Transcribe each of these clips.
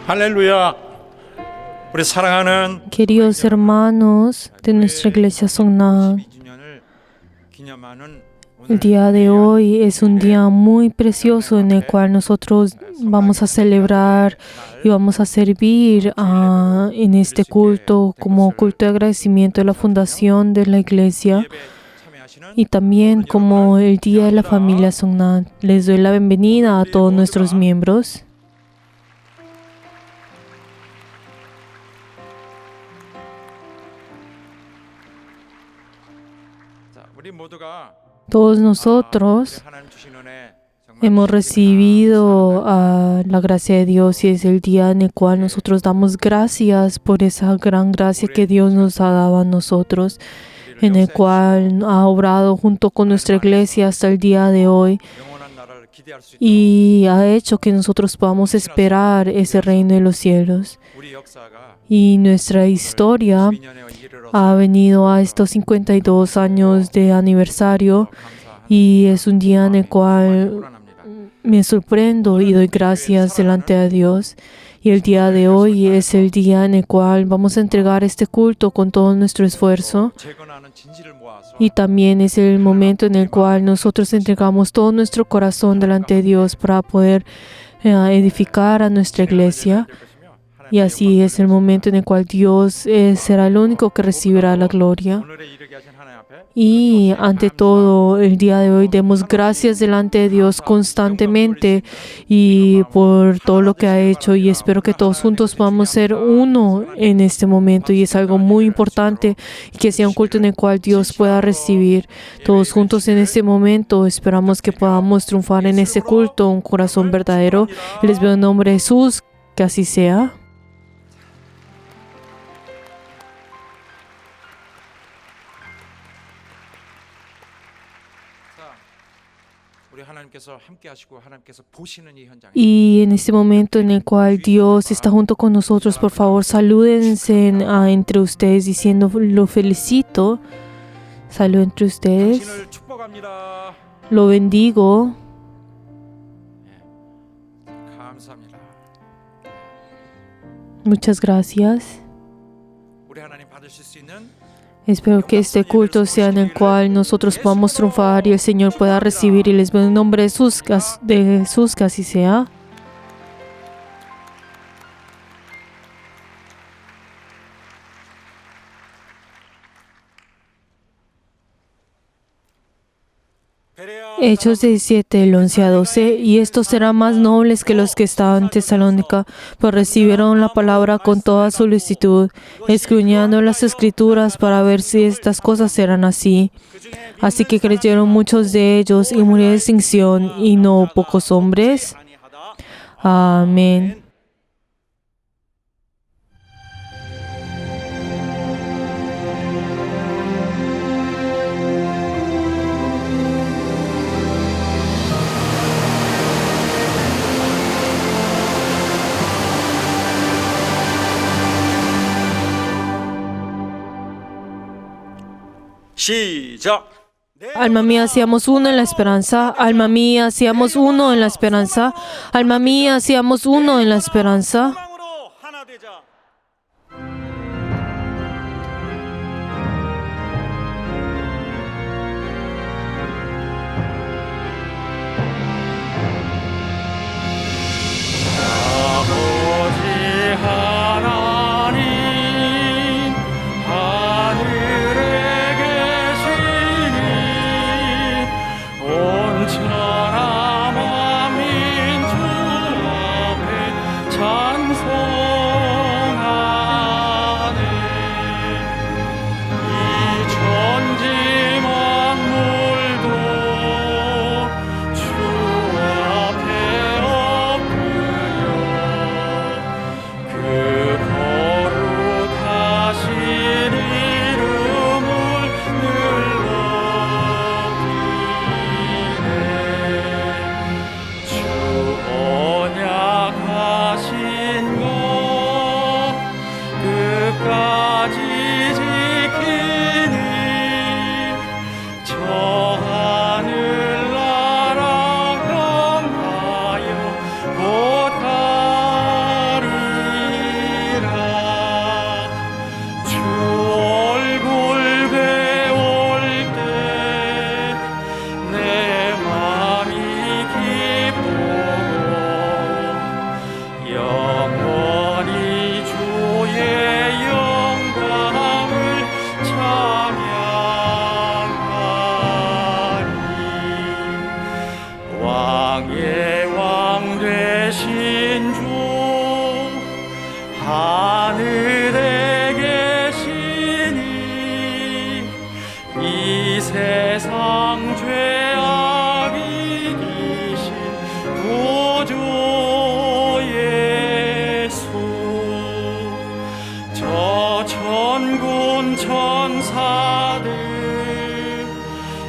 할렐루야. 우리 사랑하는 Queridos hermanos de nuestra iglesia Songnan, 12주년을 기념하는 el día de hoy es un día muy precioso en el cual nosotros vamos a celebrar y vamos a servir en este culto como culto de agradecimiento de la fundación de la iglesia y también como el día de la familia Songnan. Les doy la bienvenida a todos nuestros miembros. Todos nosotros hemos recibido la gracia de Dios y es el día en el cual nosotros damos gracias por esa gran gracia que Dios nos ha dado a nosotros, en el cual ha obrado junto con nuestra iglesia hasta el día de hoy y ha hecho que nosotros podamos esperar ese reino de los cielos. Y nuestra historia ha venido a estos 52 años de aniversario y es un día en el cual me sorprendo y doy gracias delante de Dios. Y el día de hoy es el día en el cual vamos a entregar este culto con todo nuestro esfuerzo. Y también es el momento en el cual nosotros entregamos todo nuestro corazón delante de Dios para poder edificar a nuestra iglesia. Y así es el momento en el cual Dios será el único que recibirá la gloria. Y ante todo, el día de hoy demos gracias delante de Dios constantemente y por todo lo que ha hecho. Y espero que todos juntos podamos ser uno en este momento. Y es algo muy importante y que sea un culto en el cual Dios pueda recibir. Todos juntos en este momento esperamos que podamos triunfar en este culto, un corazón verdadero. Les veo en nombre de Jesús, que así sea. Y en este momento en el cual Dios está junto con nosotros, por favor, salúdense entre ustedes diciendo, lo felicito. Salud entre ustedes. Lo bendigo. Muchas gracias. Espero que este culto sea en el cual nosotros podamos triunfar y el Señor pueda recibir. Y les veo en nombre de Jesús, que así sea. Hechos 17, del 11 a 12. Y estos serán más nobles que los que estaban en Tesalónica, pues recibieron la palabra con toda solicitud, escudriñando las Escrituras para ver si estas cosas eran así. Así que creyeron muchos de ellos y murió de extinción, y no pocos hombres. Amén. 시작. Alma mía, seamos uno en la esperanza. Alma mía, seamos uno en la esperanza. Alma mía, seamos uno en la esperanza. 찬송 왕의 왕 되신 주 하늘에 계시니 이 세상 죄악 이기신 구주 예수 저 천군 천사들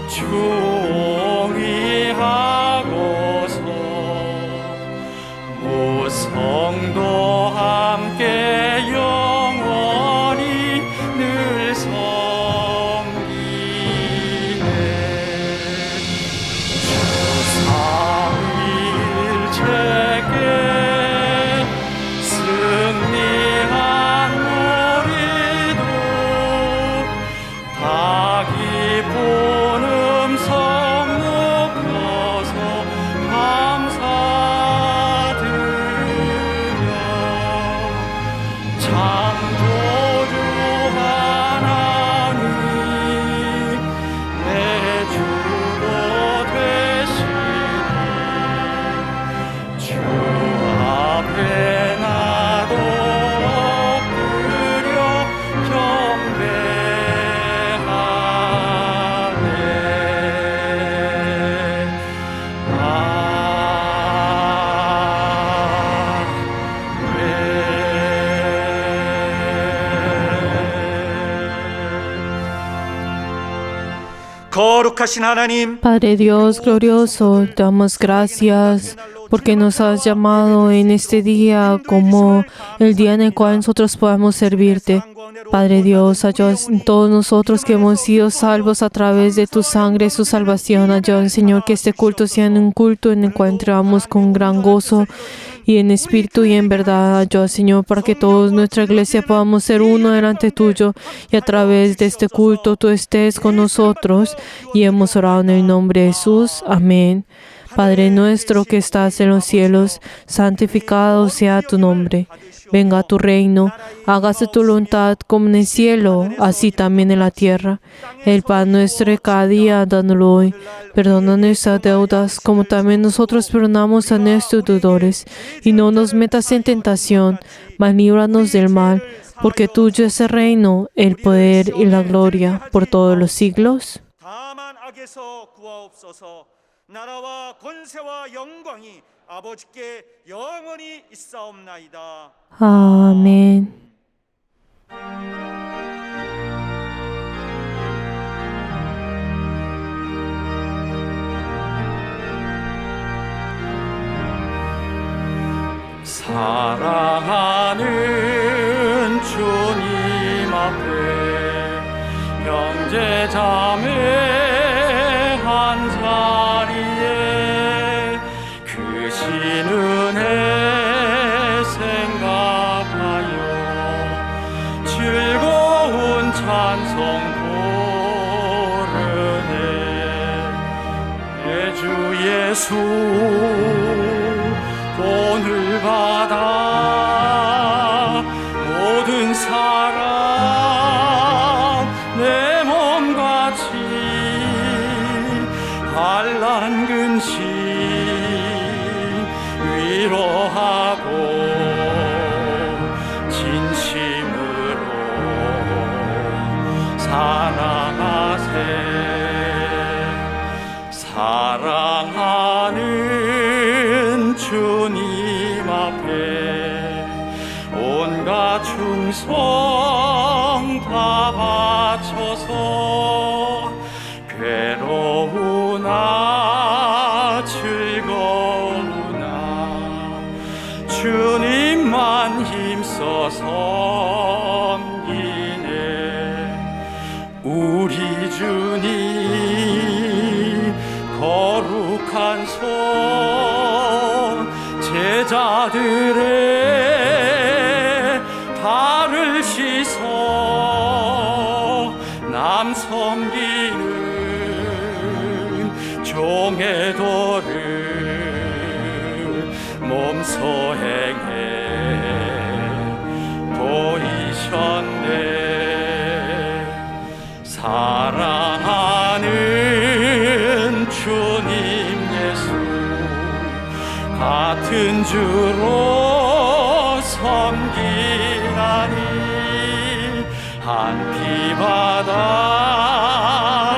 충의하고서 무성도 함께 영원히 늘 섬기네 주 삼위일체께 승리한 우리도 다 기쁜 음성 높여서 감사드려 창조주 하나님 내 주도 되시니 주 앞에 나도 엎드려 경배하네 거룩하신 하나님, Padre Dios glorioso, te damos gracias porque nos has llamado en este día como el día en el cual nosotros podamos servirte. Padre Dios, ayúdanos en todos nosotros que hemos sido salvos a través de tu sangre, su salvación. Ayúdanos, Señor, que este culto sea un culto en el cual entramos con gran gozo y en espíritu y en verdad. Ayúdanos, Señor, para que todos nuestra iglesia podamos ser uno delante tuyo y a través de este culto tú estés con nosotros. Y hemos orado en el nombre de Jesús. Amén. Padre nuestro que estás en los cielos, santificado sea tu nombre. Venga tu reino, hágase tu voluntad como en el cielo, así también en la tierra. El pan nuestro de cada día, dándolo hoy. Perdona nuestras deudas, como también nosotros perdonamos a nuestros deudores. Y no nos metas en tentación, mas líbranos del mal, porque tuyo es el reino, el poder y la gloria, por todos los siglos. 다만 악에서 구하옵소서. 나라와 권세와 영광이 아버지께 영원히 있사옵나이다. Amén. 사랑하는 주님 앞에 형제 자매 한 자리에 그 신은혜 생각하여 즐거운 찬송 부르네. 내 주 예수 본을 받아 모든 사람 내 몸같이 환난 근심 위로하고 진심으로 사랑하세. 사랑하는 주님 앞에 온갖 충성 다 바쳐서 괴로우나 즐거우나 주님만 힘써 섬기네. 우리 주님 거룩한 손 제자들의 발을 씻어 남 섬기는 종의 도를 몸소 행해 보이셨네. 사랑하는 주님 예수 같은 주로 섬기나니 한 피바다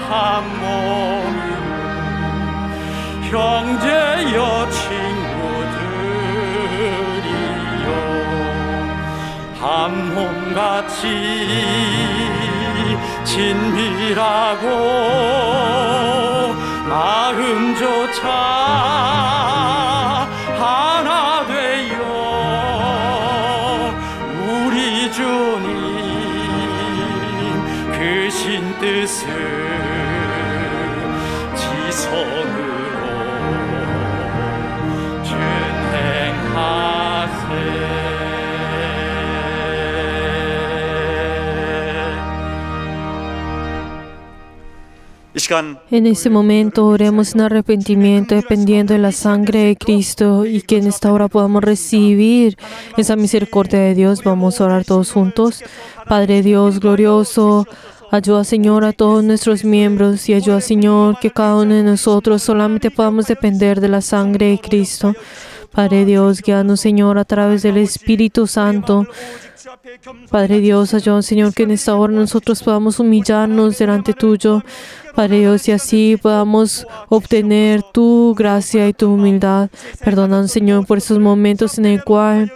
한 몸이 형제여 친구들이여 한 몸같이 친밀하고 마음조차 하나 되어 우리 주님 크신 뜻을 지성으로 준행하세. En este momento oremos en arrepentimiento dependiendo de la sangre de Cristo y que en esta hora podamos recibir esa misericordia de Dios. Vamos a orar todos juntos. Padre Dios glorioso, ayuda Señor a todos nuestros miembros y ayuda Señor que cada uno de nosotros solamente podamos depender de la sangre de Cristo. Padre Dios, guíanos Señor a través del Espíritu Santo. Padre Dios, ayuda Señor que en esta hora nosotros podamos humillarnos delante tuyo. Padre Dios, y así podamos obtener tu gracia y tu humildad. Perdónanos, Señor, por esos momentos en el cual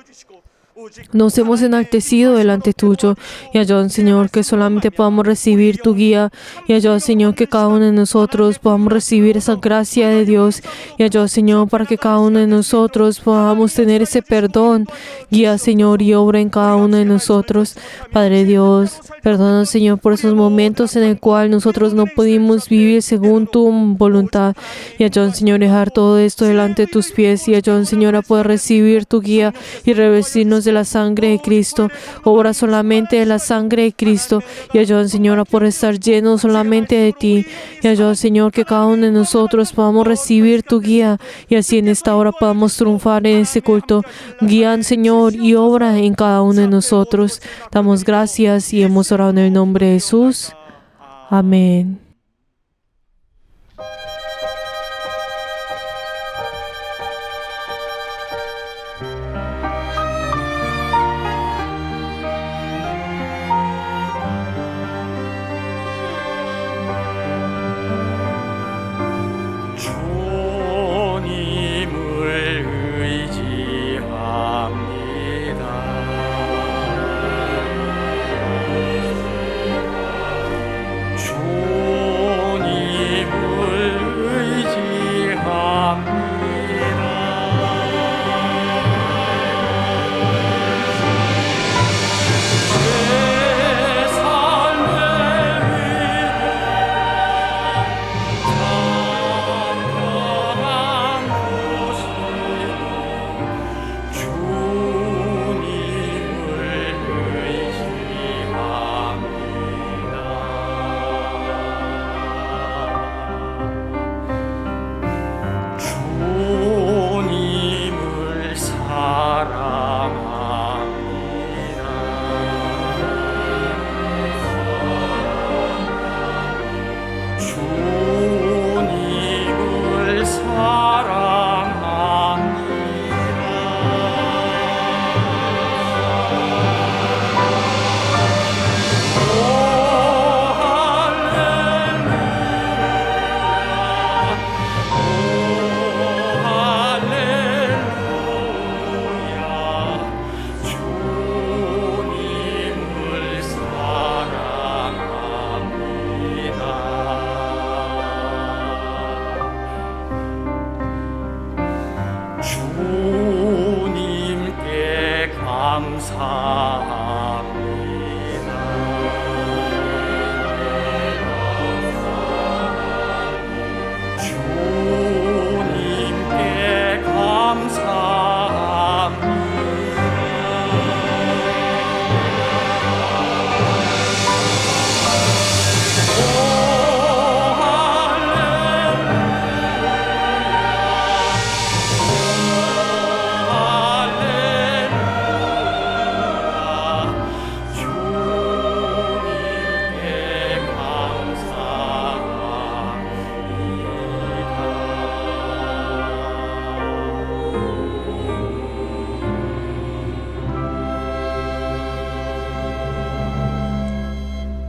nos hemos enaltecido delante tuyo y ayuda, Señor, que solamente podamos recibir tu guía y ayuda, Señor, que cada uno de nosotros podamos recibir esa gracia de Dios y ayuda, Señor, para que cada uno de nosotros podamos tener ese perdón. Guía, Señor, y obra en cada uno de nosotros. Padre Dios, perdónanos, Señor, por esos momentos en el cual nosotros no pudimos vivir según tu voluntad y ayuda, Señor, dejar todo esto delante de tus pies y ayuda, Señor, a poder recibir tu guía y revestirnos de la sangre de Cristo. Obra solamente de la sangre de Cristo y ayuda, Señor, a poder estar llenos solamente de ti y ayuda, Señor, que cada uno de nosotros podamos recibir tu guía y así en esta hora podamos triunfar en este culto. Guían, Señor, y obra en cada uno de nosotros. Damos gracias y hemos orado en el nombre de Jesús. Amén.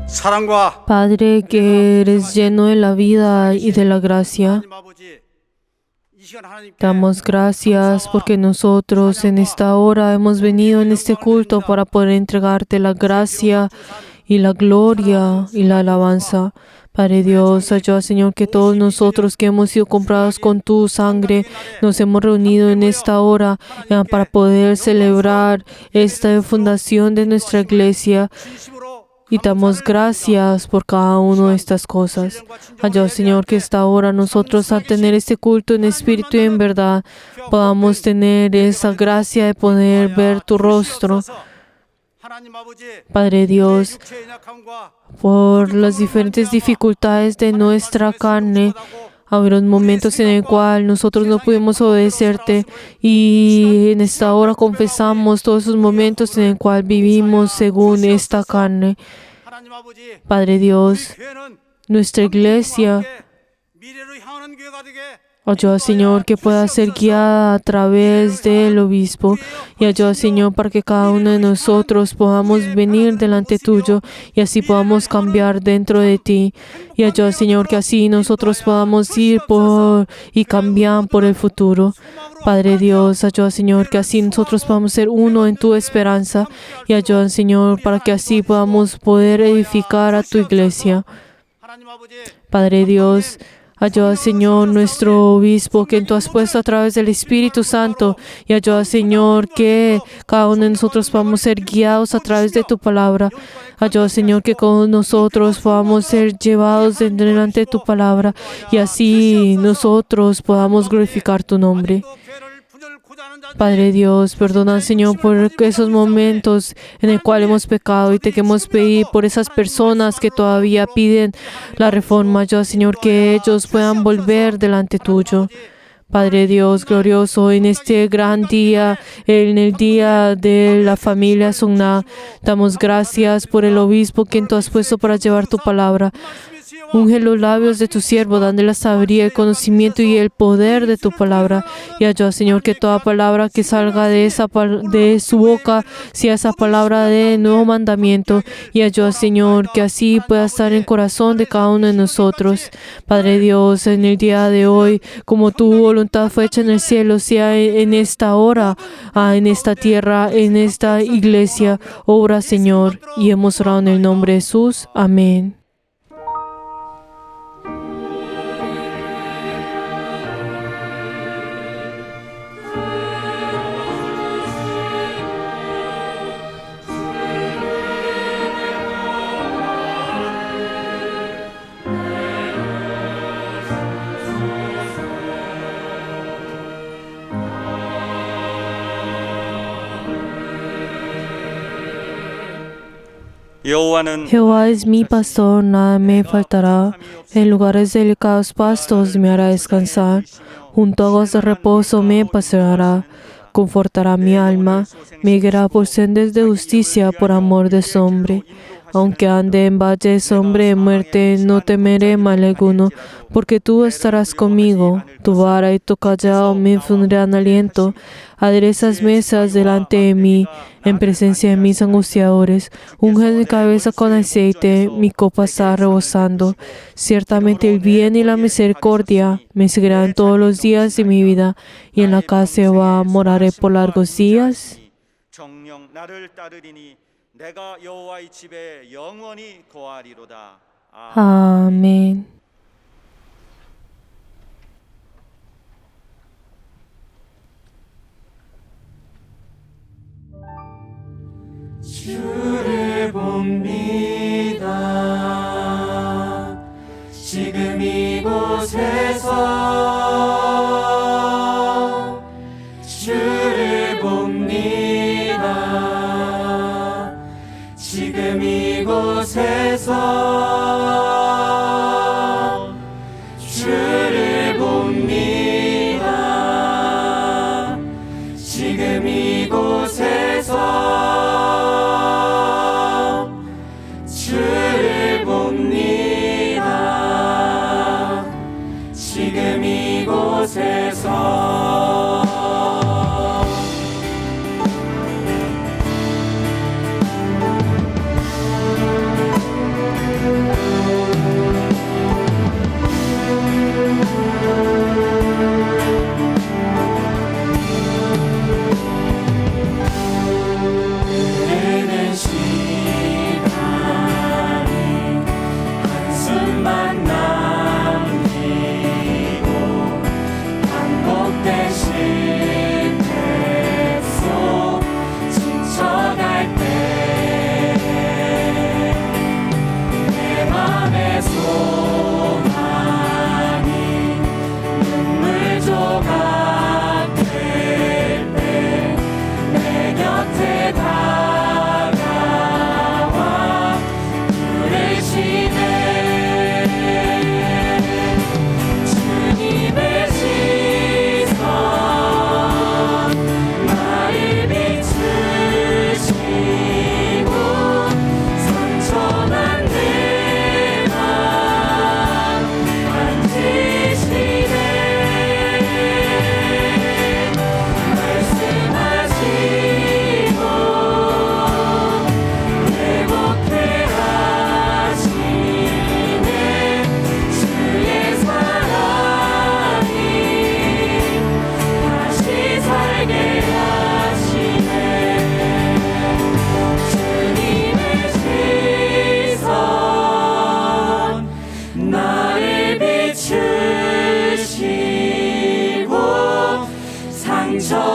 사랑과 Padre, que eres lleno de la vida y de la gracia, 하나님 아버지 이 시간 하나님께 damos gracias porque nosotros en esta hora hemos venido en este culto para poder entregarte la gracia y la gloria y la alabanza. Padre Dios, ayuda, Señor, que todos nosotros que hemos sido comprados con tu sangre, nos hemos reunido en esta hora para poder celebrar esta fundación de nuestra iglesia. 진심으로 Y damos gracias por cada una de estas cosas. Ayuda, Señor, que esta hora nosotros al tener este culto en espíritu y en verdad podamos tener esa gracia de poder ver tu rostro. 하나님 아버지 Padre Dios, 육체의 약함과 por las diferentes dificultades de nuestra carne, habrá momentos en el cual nosotros no pudimos obedecerte y en esta hora confesamos todos esos momentos en el cual vivimos según esta carne. 하나님 아버지 Padre Dios, 교회는 nuestra iglesia, 미래로 향하는 교회가 되게 ayuda, Señor, que pueda ser guiada a través del obispo y ayuda, Señor, para que cada uno de nosotros podamos venir delante tuyo y así podamos cambiar dentro de ti. Y ayuda, Señor, que así nosotros podamos ir por y cambiar por el futuro. Padre Dios, ayuda, Señor, que así nosotros podamos ser uno en tu esperanza y ayuda, Señor, para que así podamos poder edificar a tu iglesia. 하나님 아버지 Padre Dios, ayuda, Señor, nuestro obispo que tú has puesto a través del Espíritu Santo. Y ayuda, Señor, que cada uno de nosotros podamos ser guiados a través de tu palabra. Ayuda, Señor, que con nosotros podamos ser llevados delante de tu palabra. Y así nosotros podamos glorificar tu nombre. 또 교회를 분열코자 하는 자들 Padre Dios, perdona, Señor, por esos momentos en el cual hemos pecado y te queremos pedir por esas personas que todavía piden la reforma. Ayuda, Señor, que ellos puedan volver delante tuyo. Padre Dios glorioso, en este gran día, en el día de la familia Sungna, damos gracias por el obispo quien tú has puesto para llevar tu palabra. Unge los labios de tu siervo, dando la sabiduría, el conocimiento y el poder de tu palabra. Y ayuda, Señor, que toda palabra que salga de su boca sea esa palabra de nuevo mandamiento. Y ayuda, Señor, que así pueda estar en el corazón de cada uno de nosotros. Padre Dios, en el día de hoy, como tu voluntad fue hecha en el cielo, sea en esta hora, en esta tierra, en esta iglesia. Obra, Señor, y hemos orado en el nombre de Jesús. Amén. 여호와는 Jehová es mi pastor, nada me faltará. En lugares delicados pastos me hará descansar. Junto a aguas de reposo me paseará. Confortará mi alma. Me guiará por sendas de justicia por amor de su nombre. Aunque ande en valle de sombra de muerte, no temeré mal alguno, porque tú estarás conmigo. Tu vara y tu callado me infundirán aliento. Aderezas mesas delante de mí, en presencia de mis angustiadores. Unge mi cabeza con aceite, mi copa está rebosando. Ciertamente el bien y la misericordia me seguirán todos los días de mi vida, y en la casa de Jehová moraré por largos días. 정령 나를 따르리니 내가 여호와의 집에 영원히 거하리로다. Amén. 주를 봅니다. 지금 이곳에서 주를 봅니다. 지금 이곳에서 주를 봅니다. 지금 이곳에서 주를 봅니다. 지금 이곳에서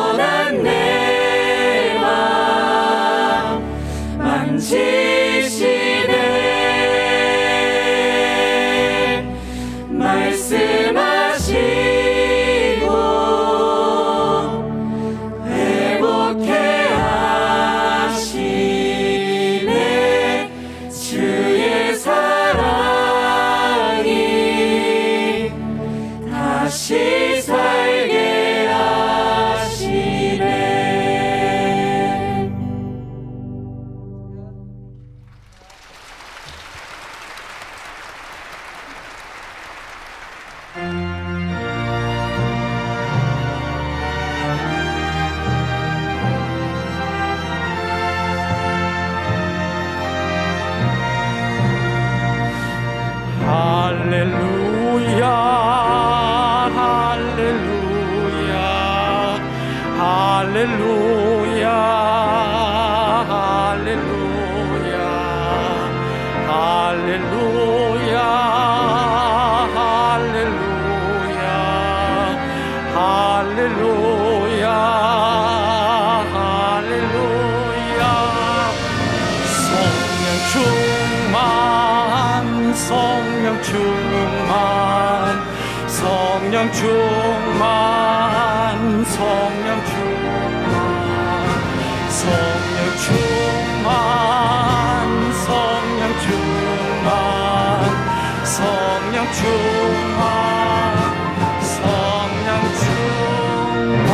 선한 내 맘 만지시네 말씀하시고 회복해 하시네 주의 사랑이 다시 살게 하시네. 할렐루야 할렐루야 할렐루야 할렐루야 할렐루야 할렐루야 할렐루야 할렐루야 성령 충만 성령 충만 성령 충만 성령 충만 성령 충만 성령 충만 성령 충만 성령 충만.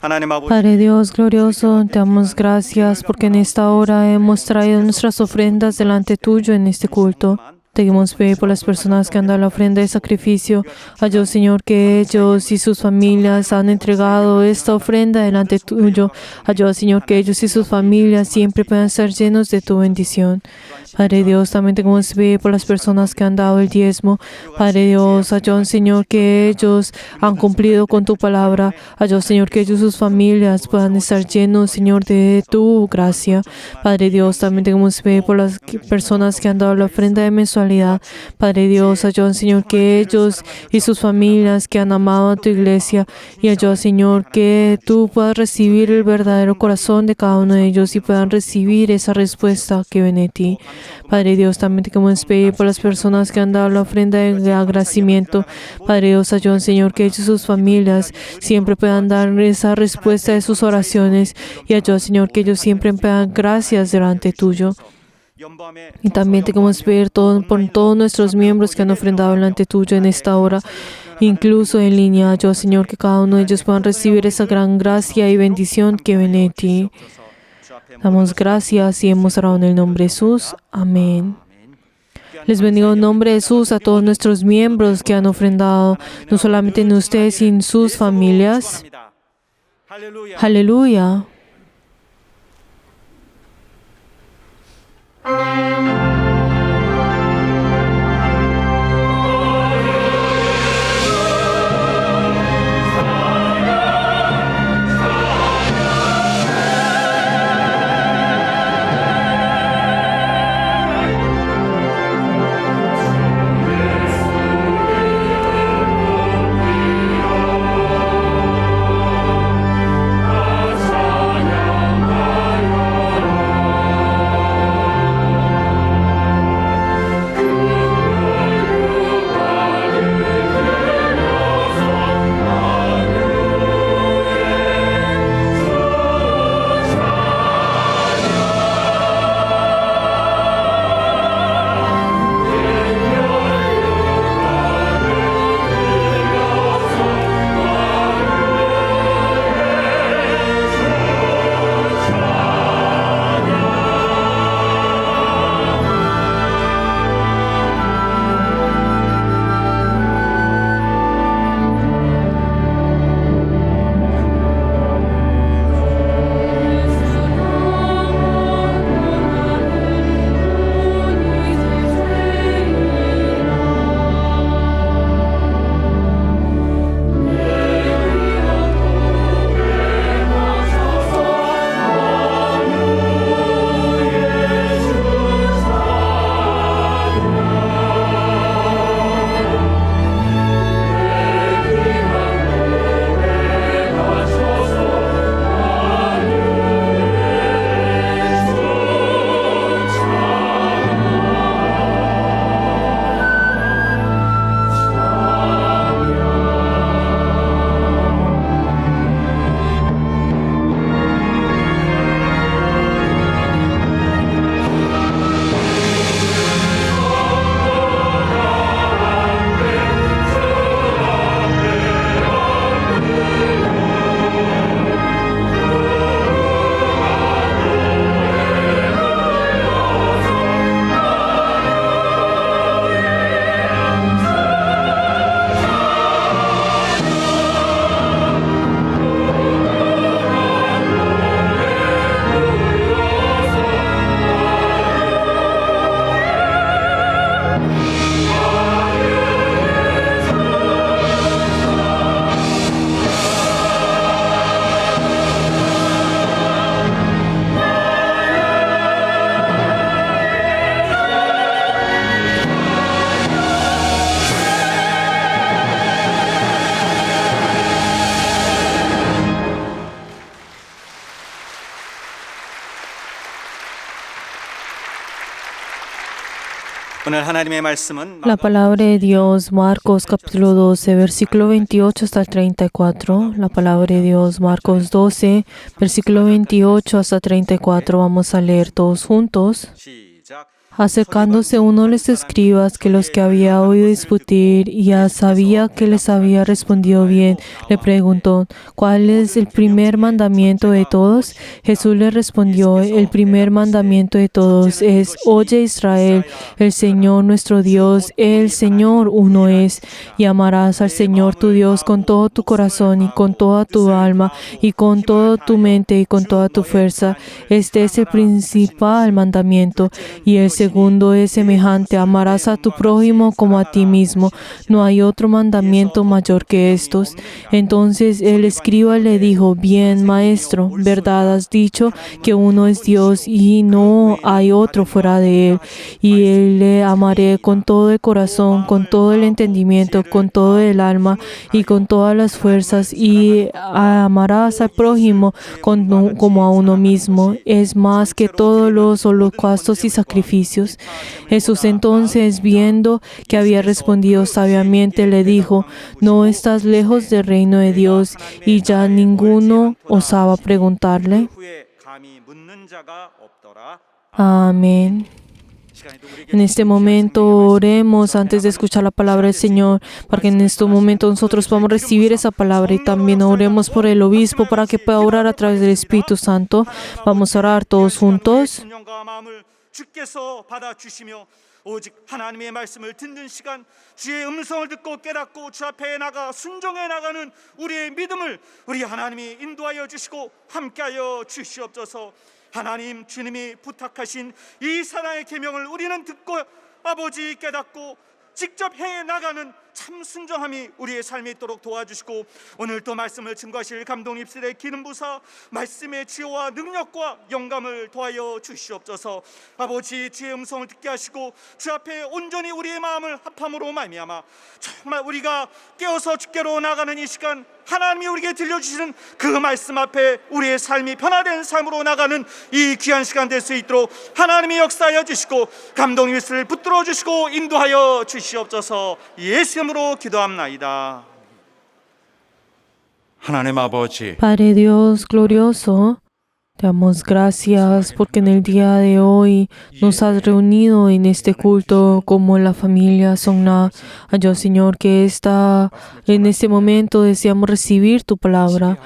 하나님 아버지 Padre Dios glorioso, te damos gracias porque en esta hora hemos traído nuestras ofrendas delante tuyo en este culto. Te damos fe por las personas que han dado la ofrenda de sacrificio. Ayúdanos, Señor, que ellos y sus familias han entregado esta ofrenda delante tuyo. Ayúdanos, Señor, que ellos y sus familias siempre puedan estar llenos de tu bendición. Padre Dios, también te damos fe por las personas que han dado el diezmo. Padre Dios, ayúdanos, Señor, que ellos han cumplido con tu palabra. Ayúdanos, Señor, que ellos y sus familias puedan estar llenos, Señor, de tu gracia. Padre Dios, también te damos fe por las personas que han dado la ofrenda de mensualidad. Padre Dios, ayúdanos, Señor, que ellos y sus familias que han amado a tu iglesia, y ayúdanos, Señor, que tú puedas recibir el verdadero corazón de cada uno de ellos y puedan recibir esa respuesta que viene de ti. Padre Dios, también te queremos pedir por las personas que han dado la ofrenda de agradecimiento. Padre Dios, ayúdanos, Señor, que ellos y sus familias siempre puedan dar esa respuesta de sus oraciones, y ayúdanos, Señor, que ellos siempre puedan gracias delante tuyo. Y también te queremos pedir por todos nuestros miembros que han ofrendado delante tuyo en esta hora, incluso en línea. Yo, Señor, que cada uno de ellos puedan recibir esa gran gracia y bendición que viene de ti. Damos gracias y hemos orado en el nombre de Jesús. Amén. Les bendigo en nombre de Jesús a todos nuestros miembros que han ofrendado, no solamente en ustedes, sino en sus familias. Aleluya. 오늘 하나님의 말씀은 La palabra de Dios, Marcos capítulo 12, versículo 28 hasta el 34. La palabra de Dios, Marcos 12, versículo 28 hasta 34. Vamos a leer todos juntos. 시작. Acercándose uno de los escribas que los que había oído discutir y ya sabía que les había respondido bien, le preguntó, ¿cuál es el primer mandamiento de todos? Jesús le respondió, el primer mandamiento de todos es, oye Israel, el Señor nuestro Dios, el Señor uno es, y amarás al Señor tu Dios con todo tu corazón y con toda tu alma y con toda tu mente y con toda tu fuerza. Este es el principal mandamiento, y el segundo es semejante, amarás a tu prójimo como a ti mismo. No hay otro mandamiento mayor que estos. Entonces el escriba le dijo, bien, maestro, verdad has dicho que uno es Dios y no hay otro fuera de él. Y él le amaré con todo el corazón, con todo el entendimiento, con todo el alma y con todas las fuerzas, y amarás al prójimo como a uno mismo. Es más que todos los holocaustos y sacrificios. Jesús entonces, viendo que había respondido sabiamente, le dijo, no estás lejos del reino de Dios. Y ya ninguno osaba preguntarle. 후에 감히 묻는 자가 없더라. Amén. En este momento oremos antes de escuchar la palabra del Señor, para que en este momento nosotros podamos recibir esa palabra, y también oremos por el obispo para que pueda orar a través del Espíritu Santo. Vamos a orar todos juntos. 심령과 마음을 주께서 받아주시며 오직 하나님의 말씀을 듣는 시간, 주의 음성을 듣고 깨닫고 주 앞에 나가 순종해 나가는 우리의 믿음을 우리 하나님이 인도하여 주시고 함께하여 주시옵소서. 하나님 주님이 부탁하신 이 사랑의 계명을 우리는 듣고 아버지 깨닫고 직접 행해 나가는 참 순종함이 우리의 삶이 있도록 도와주시고, 오늘 또 말씀을 증거하실 감동 입술의 기름 부사 말씀의 지혜와 능력과 영감을 더하여 주시옵소서. 아버지 주의 음성을 듣게 하시고 주 앞에 온전히 우리의 마음을 합함으로 말미암아 정말 우리가 깨어서 주께로 나가는 이 시간, 하나님이 우리에게 들려주시는 그 말씀 앞에 우리의 삶이 변화된 삶으로 나가는 이 귀한 시간 될 수 있도록 하나님이 역사하여 주시고 감동 입술을 붙들어 주시고 인도하여 주시옵소서. 예수 이름으로 기도합나이다. 하나님 아버지, Padre Dios glorioso, te damos gracias porque en el día de hoy nos has reunido en este culto como la familia Songna. Ayúdanos, Señor, que en este momento deseamos recibir tu palabra.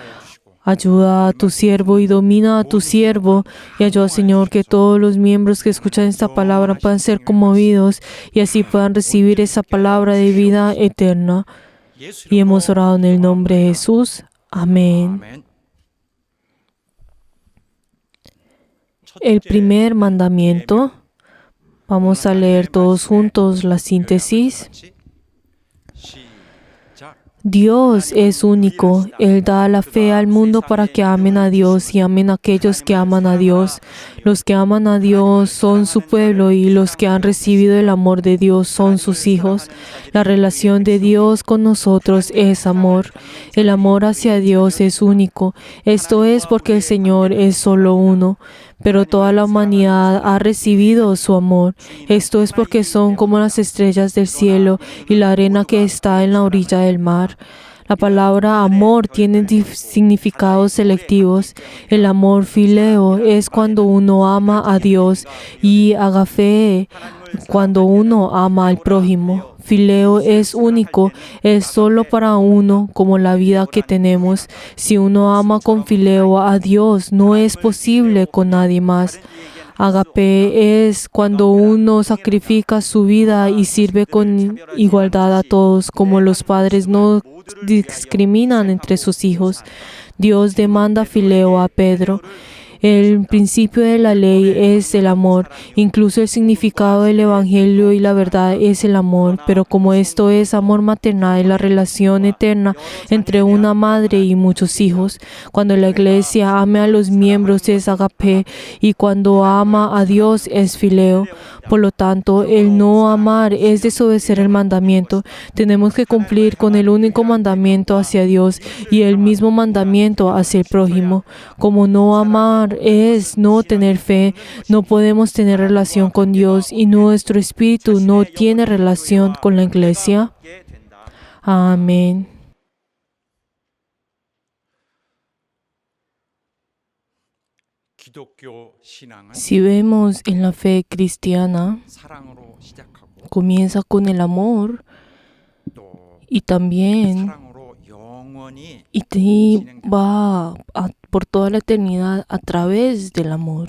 Ayuda a tu siervo y domina a tu siervo, y ayuda, Señor, que todos los miembros que escuchan esta palabra puedan ser conmovidos y así puedan recibir esa palabra de vida eterna. Y hemos orado en el nombre de Jesús. Amén. 아멘. El primer mandamiento. Vamos a leer todos juntos la síntesis. 시작. Dios es único. Él da la fe al mundo para que amen a Dios y amen a aquellos que aman a Dios. Los que aman a Dios son su pueblo, y los que han recibido el amor de Dios son sus hijos. La relación de Dios con nosotros es amor. El amor hacia Dios es único. Esto es porque el Señor es solo uno. Pero toda la humanidad ha recibido su amor. Esto es porque son como las estrellas del cielo y la arena que está en la orilla del mar. La palabra amor tiene significados selectivos. El amor fileo es cuando uno ama a Dios, y agape cuando uno ama al prójimo. Fileo es único, es solo para uno, como la vida que tenemos. Si uno ama con fileo a Dios, no es posible con nadie más. Agape es cuando uno sacrifica su vida y sirve con igualdad a todos, como los padres no discriminan entre sus hijos. Dios demanda fileo a Pedro. El principio de la ley es el amor. Incluso el significado del Evangelio y la verdad es el amor. Pero como esto es amor maternal, es la relación eterna entre una madre y muchos hijos. Cuando la iglesia ame a los miembros es agape, y cuando ama a Dios es fileo. Por lo tanto, el no amar es desobedecer el mandamiento. Tenemos que cumplir con el único mandamiento hacia Dios y el mismo mandamiento hacia el prójimo. Como no amar amar es no tener fe. No podemos tener relación con Dios y nuestro espíritu no tiene relación con la iglesia. Amén. 기독교 신앙은 Si vemos en la fe cristiana, 사랑으로 시작하고 comienza con el amor 또 y también 사랑으로 영원히 va por toda la eternidad a través del amor.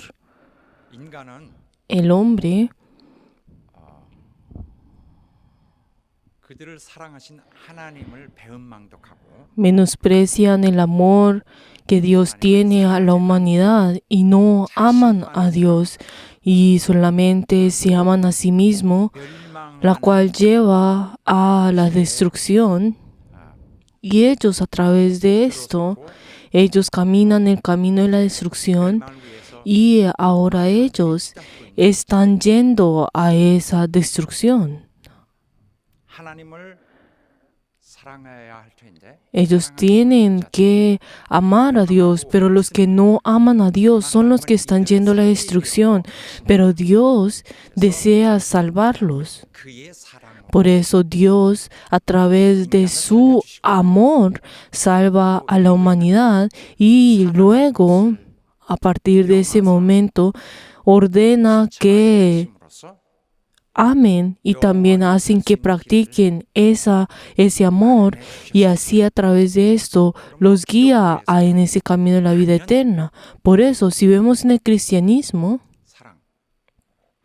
인간은 El hombre 그들을 사랑하신 하나님을 배은망덕하고 menosprecian el amor que Dios tiene a la humanidad y no aman a Dios y solamente se aman a sí mismo, la cual lleva a la destrucción. Y ellos a través de esto, ellos caminan el camino de la destrucción y ahora ellos están yendo a esa destrucción. 하나님을 사랑해야 할 텐데 Ellos tienen que amar a Dios, pero los que no aman a Dios son los que están yendo a la destrucción. Pero Dios desea salvarlos. 그의 사랑으로 Por eso Dios, a través de su amor, salva a la humanidad y luego, a partir de ese momento, ordena que 주심으로써 amen y también hacen que practiquen ese amor y así a través de esto los guía en ese camino de la vida eterna. Por eso, si vemos en el cristianismo, 사랑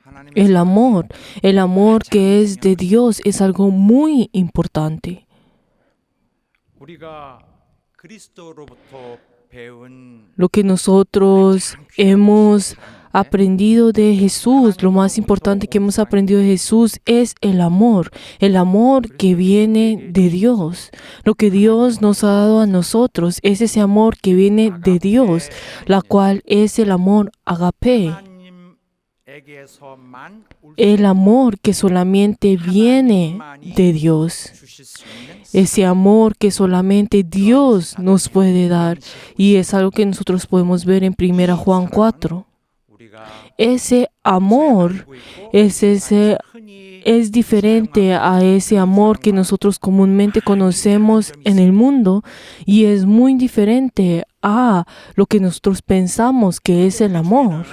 하나님의 el amor que es de Dios es algo muy importante. 우리가 그리스도로부터 배운 Lo que nosotros hemos aprendido de Jesús, lo más importante que hemos aprendido de Jesús es el amor que viene de Dios. Lo que Dios nos ha dado a nosotros es ese amor que viene de Dios, la cual es el amor agape, 하나님에게서만 el amor que solamente viene de Dios. 주실 수 있는 Ese amor que solamente Dios nos puede dar y es algo que nosotros podemos ver en 1 Juan 4. 우리가 Ese amor es diferente a ese amor que nosotros comúnmente conocemos en el mundo y es muy diferente a lo que nosotros pensamos que es el amor.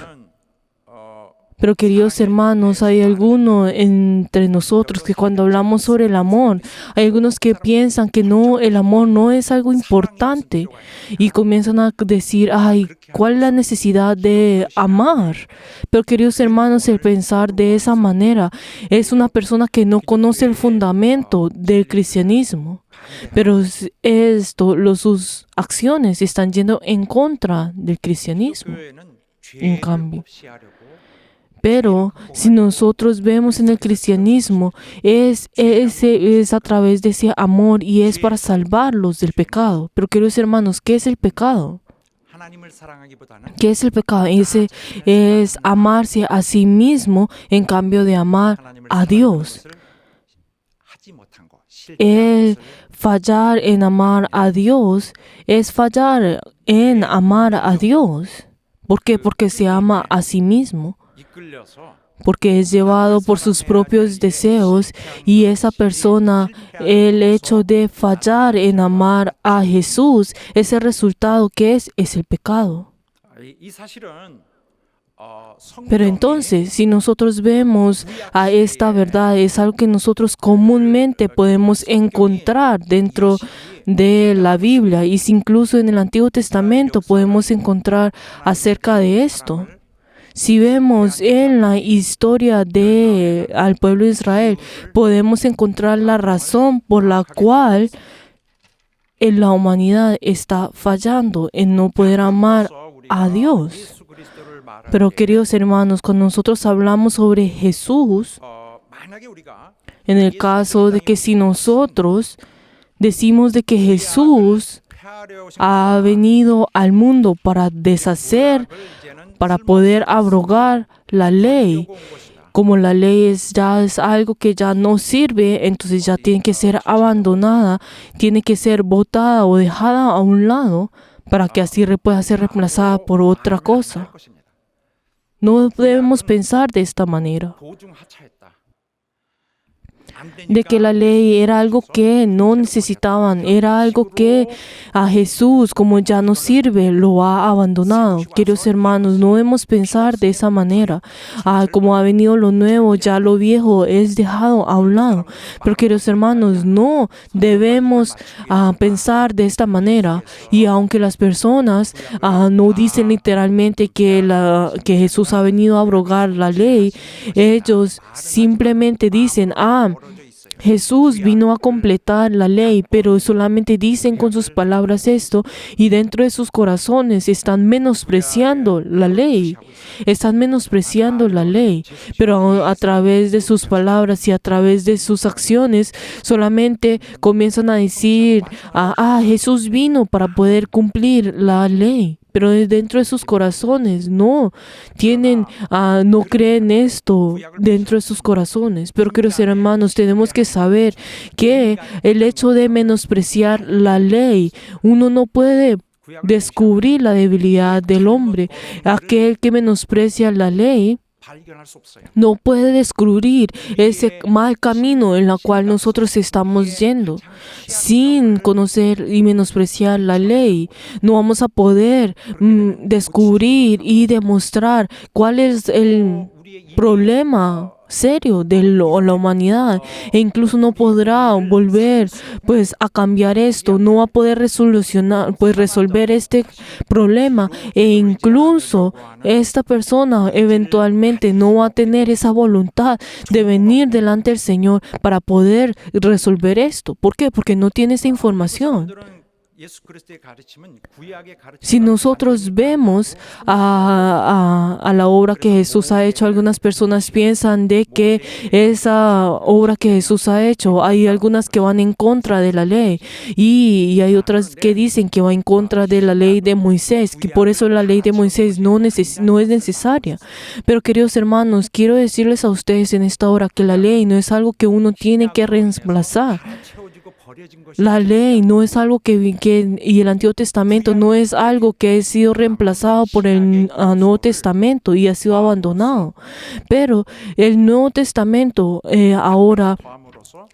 Pero queridos hermanos, hay alguno entre nosotros que cuando hablamos sobre el amor, hay algunos que piensan que no, el amor no es algo importante y comienzan a decir, ay, ¿cuál es la necesidad de amar? Pero queridos hermanos, el pensar de esa manera es una persona que no conoce el fundamento del cristianismo. Pero sus acciones están yendo en contra del cristianismo. En cambio. Pero si nosotros vemos en el cristianismo, es a través de ese amor y es para salvarlos del pecado. Pero queridos hermanos, ¿qué es el pecado? 하나님을 사랑하기보다는 ¿Qué es el pecado? Ese es amarse a sí mismo en cambio de amar 하나님을 a 사랑하는 Dios. 것을 하지 못한 것, El 실패한 것을 fallar en amar a Dios es fallar en amar a Dios. ¿Por qué? Porque se ama a sí mismo. 이끌려서 Porque es llevado por sus propios deseos y esa persona, el hecho de fallar en amar a Jesús, ese resultado que es el pecado. 이 사실은 Pero entonces, si nosotros vemos a esta verdad, es algo que nosotros comúnmente podemos encontrar dentro de la Biblia y si incluso en el Antiguo Testamento podemos encontrar acerca de esto. Si vemos en la historia al pueblo de Israel, podemos encontrar la razón por la cual la humanidad está fallando en no poder amar a Dios. Pero queridos hermanos, cuando nosotros hablamos sobre Jesús, en el caso de que si nosotros decimos de que Jesús ha venido al mundo para deshacer, para poder abrogar la ley. Como la ley ya es algo que ya no sirve, entonces ya tiene que ser abandonada, tiene que ser botada o dejada a un lado. para que así pueda ser reemplazada por otra cosa. No debemos pensar de esta manera, de que la ley era algo que no necesitaban, era algo que a Jesús, como ya no sirve, lo ha abandonado. Queridos hermanos, no debemos pensar de esa manera. Como ha venido lo nuevo, ya lo viejo es dejado a un lado. Pero queridos hermanos, no debemos pensar de esta manera. Y aunque las personas no dicen literalmente que Jesús ha venido a abrogar la ley, ellos simplemente dicen, Jesús vino a completar la ley, pero solamente dicen con sus palabras esto y dentro de sus corazones están menospreciando la ley. Están menospreciando la ley, pero a través de sus palabras y a través de sus acciones solamente comienzan a decir, Jesús vino para poder cumplir la ley. Pero dentro de sus corazones no creen esto dentro de sus corazones. Pero queridos hermanos, tenemos que saber que el hecho de menospreciar la ley, uno no puede descubrir la debilidad del hombre. Aquel que menosprecia la ley no puede descubrir ese mal camino en el cual nosotros estamos yendo. Sin conocer y menospreciar la ley, no vamos a poder descubrir y demostrar cuál es el problema serio de la humanidad, e incluso no podrá volver a cambiar esto, no va a poder resolver este problema, e incluso esta persona eventualmente no va a tener esa voluntad de venir delante del Señor para poder resolver esto. ¿Por qué? Porque no tiene esa información. Si nosotros vemos a la obra que Jesús ha hecho, algunas personas piensan de que esa obra que Jesús ha hecho, hay algunas que van en contra de la ley y hay otras que dicen que va en contra de la ley de Moisés, que por eso la ley de Moisés no es necesaria. Pero queridos hermanos, quiero decirles a ustedes en esta hora que la ley no es algo que uno tiene que reemplazar. La ley no es algo y el Antiguo Testamento no es algo que ha sido reemplazado por el Nuevo Testamento y ha sido abandonado. Pero el Nuevo Testamento ahora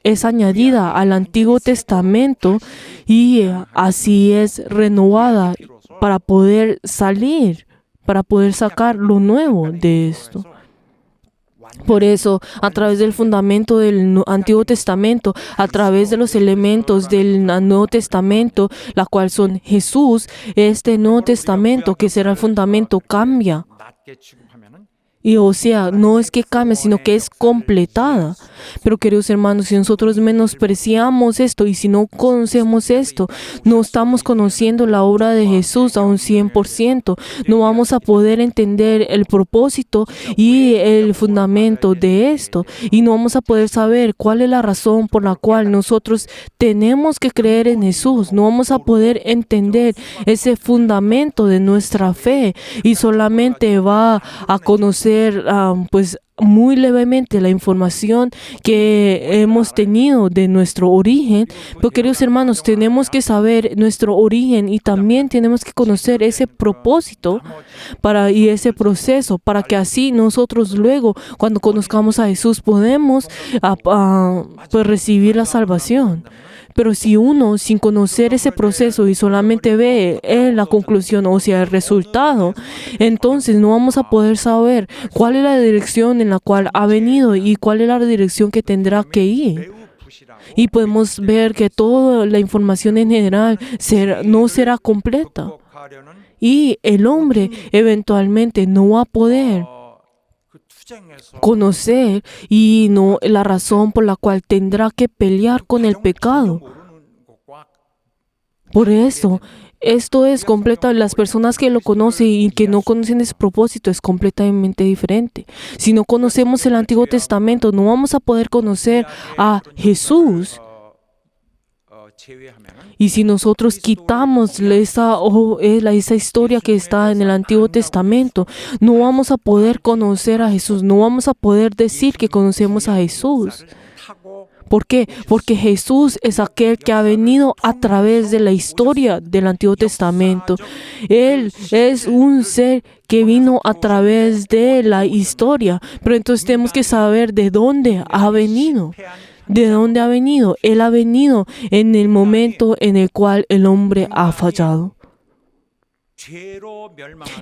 es añadida al Antiguo Testamento y así es renovada para poder sacar lo nuevo de esto. Por eso, a través del fundamento del Antiguo Testamento, a través de los elementos del Nuevo Testamento, la cual son Jesús, este Nuevo Testamento, que será el fundamento, cambia. Y o sea, no es que cambie, sino que es completada. Pero queridos hermanos, si nosotros menospreciamos esto y si no conocemos esto, no estamos conociendo la obra de Jesús a un 100%. No vamos a poder entender el propósito y el fundamento de esto. Y no vamos a poder saber cuál es la razón por la cual nosotros tenemos que creer en Jesús. No vamos a poder entender ese fundamento de nuestra fe y solamente va a conocer muy levemente la información que hemos tenido de nuestro origen. Pero queridos hermanos, tenemos que saber nuestro origen y también tenemos que conocer ese propósito y ese proceso para que así nosotros luego, cuando conozcamos a Jesús, podemos recibir la salvación. Pero si uno, sin conocer ese proceso y solamente ve la conclusión, o sea, el resultado, entonces no vamos a poder saber cuál es la dirección en la cual ha venido y cuál es la dirección que tendrá que ir. Y podemos ver que toda la información en general no será completa. Y el hombre eventualmente no va a poder conocer y no la razón por la cual tendrá que pelear con el pecado. Por eso, esto es completo. Las personas que lo conocen y que no conocen ese propósito es completamente diferente. Si no conocemos el Antiguo Testamento, no vamos a poder conocer a Jesús. Y si nosotros quitamos esa historia que está en el Antiguo Testamento, no vamos a poder conocer a Jesús, no vamos a poder decir que conocemos a Jesús. ¿Por qué? Porque Jesús es aquel que ha venido a través de la historia del Antiguo Testamento. Él es un ser que vino a través de la historia. Pero entonces tenemos que saber de dónde ha venido. ¿De dónde ha venido? Él ha venido en el momento en el cual el hombre ha fallado.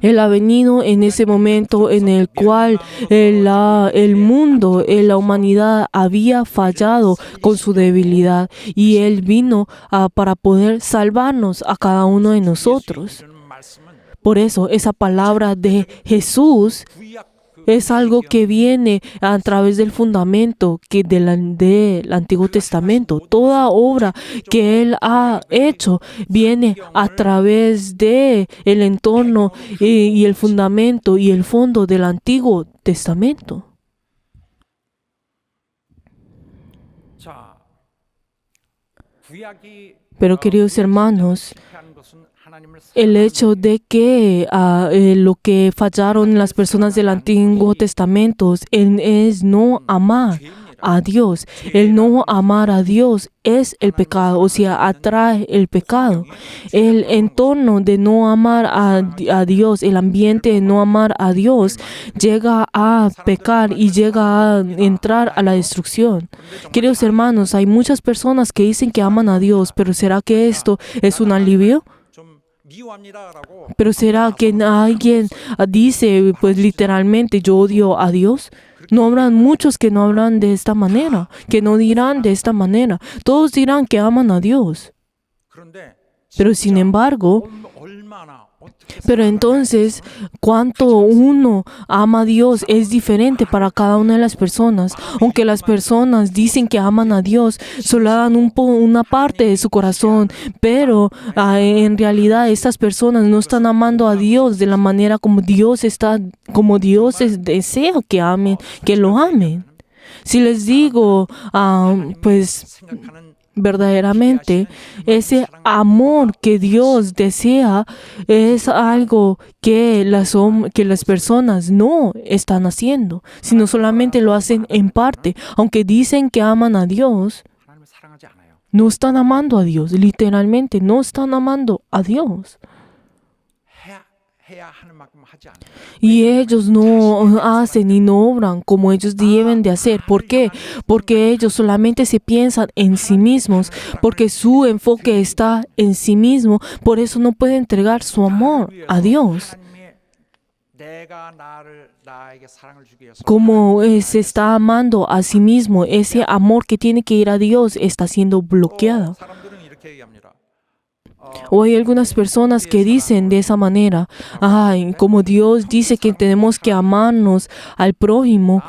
Él ha venido en ese momento en el cual el mundo, la humanidad había fallado con su debilidad, y Él vino para poder salvarnos a cada uno de nosotros. Por eso esa palabra de Jesús es algo que viene a través del fundamento del Antiguo Testamento. Toda obra que Él ha hecho viene a través del entorno y el fundamento y el fondo del Antiguo Testamento. Pero queridos hermanos, el hecho de que lo que fallaron las personas del Antiguo Testamento es no amar a Dios. El no amar a Dios es el pecado, o sea, atrae el pecado. El entorno de no amar a Dios, el ambiente de no amar a Dios, llega a pecar y llega a entrar a la destrucción. Queridos hermanos, hay muchas personas que dicen que aman a Dios, pero ¿será que esto es un alivio? ¿Pero será que alguien dice, pues literalmente, yo odio a Dios? No habrán muchos que no hablan de esta manera, que no dirán de esta manera. Todos dirán que aman a Dios. Pero sin embargo, pero entonces, cuánto uno ama a Dios es diferente para cada una de las personas. Aunque las personas dicen que aman a Dios, solo dan una parte de su corazón, pero en realidad estas personas no están amando a Dios de la manera como Dios desea que amen, que lo amen. Si les digo, pues verdaderamente, ese amor que Dios desea es algo que las personas no están haciendo, sino solamente lo hacen en parte. Aunque dicen que aman a Dios, no están amando a Dios, literalmente no están amando a Dios. Y ellos no hacen y no obran como ellos deben de hacer. ¿Por qué? Porque ellos solamente se piensan en sí mismos, porque su enfoque está en sí mismo. Por eso no pueden entregar su amor a Dios. Como se está amando a sí mismo, ese amor que tiene que ir a Dios está siendo bloqueado. O hay algunas personas que dicen de esa manera, como Dios dice que tenemos que amarnos al prójimo,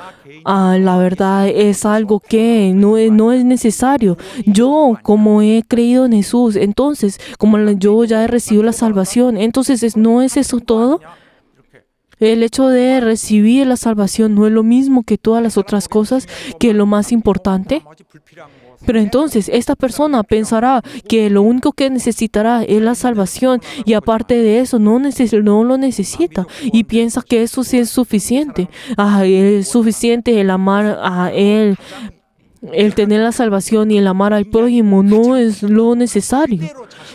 la verdad es algo que no es necesario. Yo, como he creído en Jesús, entonces, como yo ya he recibido la salvación, entonces, ¿no es eso todo? El hecho de recibir la salvación no es lo mismo que todas las otras cosas, que es lo más importante. Pero entonces esta persona pensará que lo único que necesitará es la salvación, y aparte de eso no lo necesita, y piensa que eso sí es suficiente. Es suficiente el amar a Él. El tener la salvación y el amar al prójimo no es lo necesario.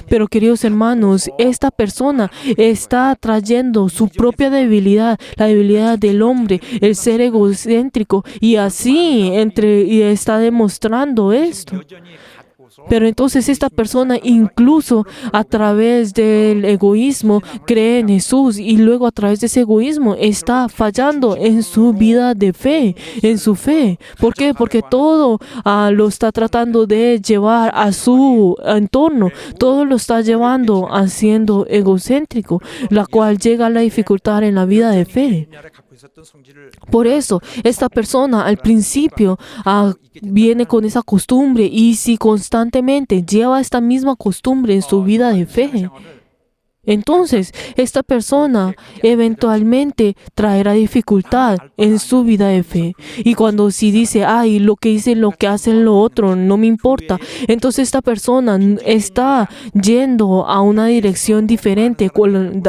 Pero queridos hermanos, esta persona está trayendo su propia debilidad, la debilidad del hombre, el ser egocéntrico, y así y está demostrando esto. Pero entonces esta persona, incluso a través del egoísmo, cree en Jesús, y luego a través de ese egoísmo está fallando en su vida de fe, en su fe. ¿Por qué? Porque todo lo está tratando de llevar a su entorno, todo lo está llevando a siendo egocéntrico, la cual llega a la dificultad en la vida de fe. Por eso, esta persona al principio viene con esa costumbre, y si constantemente lleva esta misma costumbre en su vida de fe, entonces esta persona eventualmente traerá dificultad en su vida de fe. Y cuando si dice, lo que dicen, lo que hacen lo otro, no me importa, entonces esta persona está yendo a una dirección diferente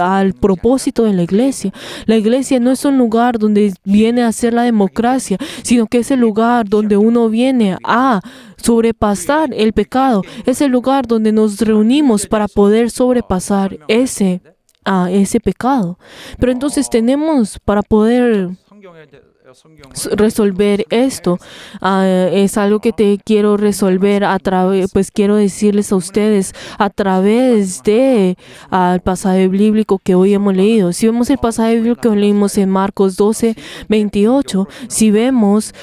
al propósito de la iglesia. La iglesia no es un lugar donde viene a ser la democracia, sino que es el lugar donde uno viene a sobrepasar el pecado. Es el lugar donde nos reunimos para poder sobrepasar ese pecado. Pero entonces tenemos para poder resolver esto. Es algo que te quiero resolver pues quiero decirles a ustedes a través de el pasaje bíblico que hoy hemos leído. Si vemos el pasaje bíblico que leímos en Marcos 12:28, si vemos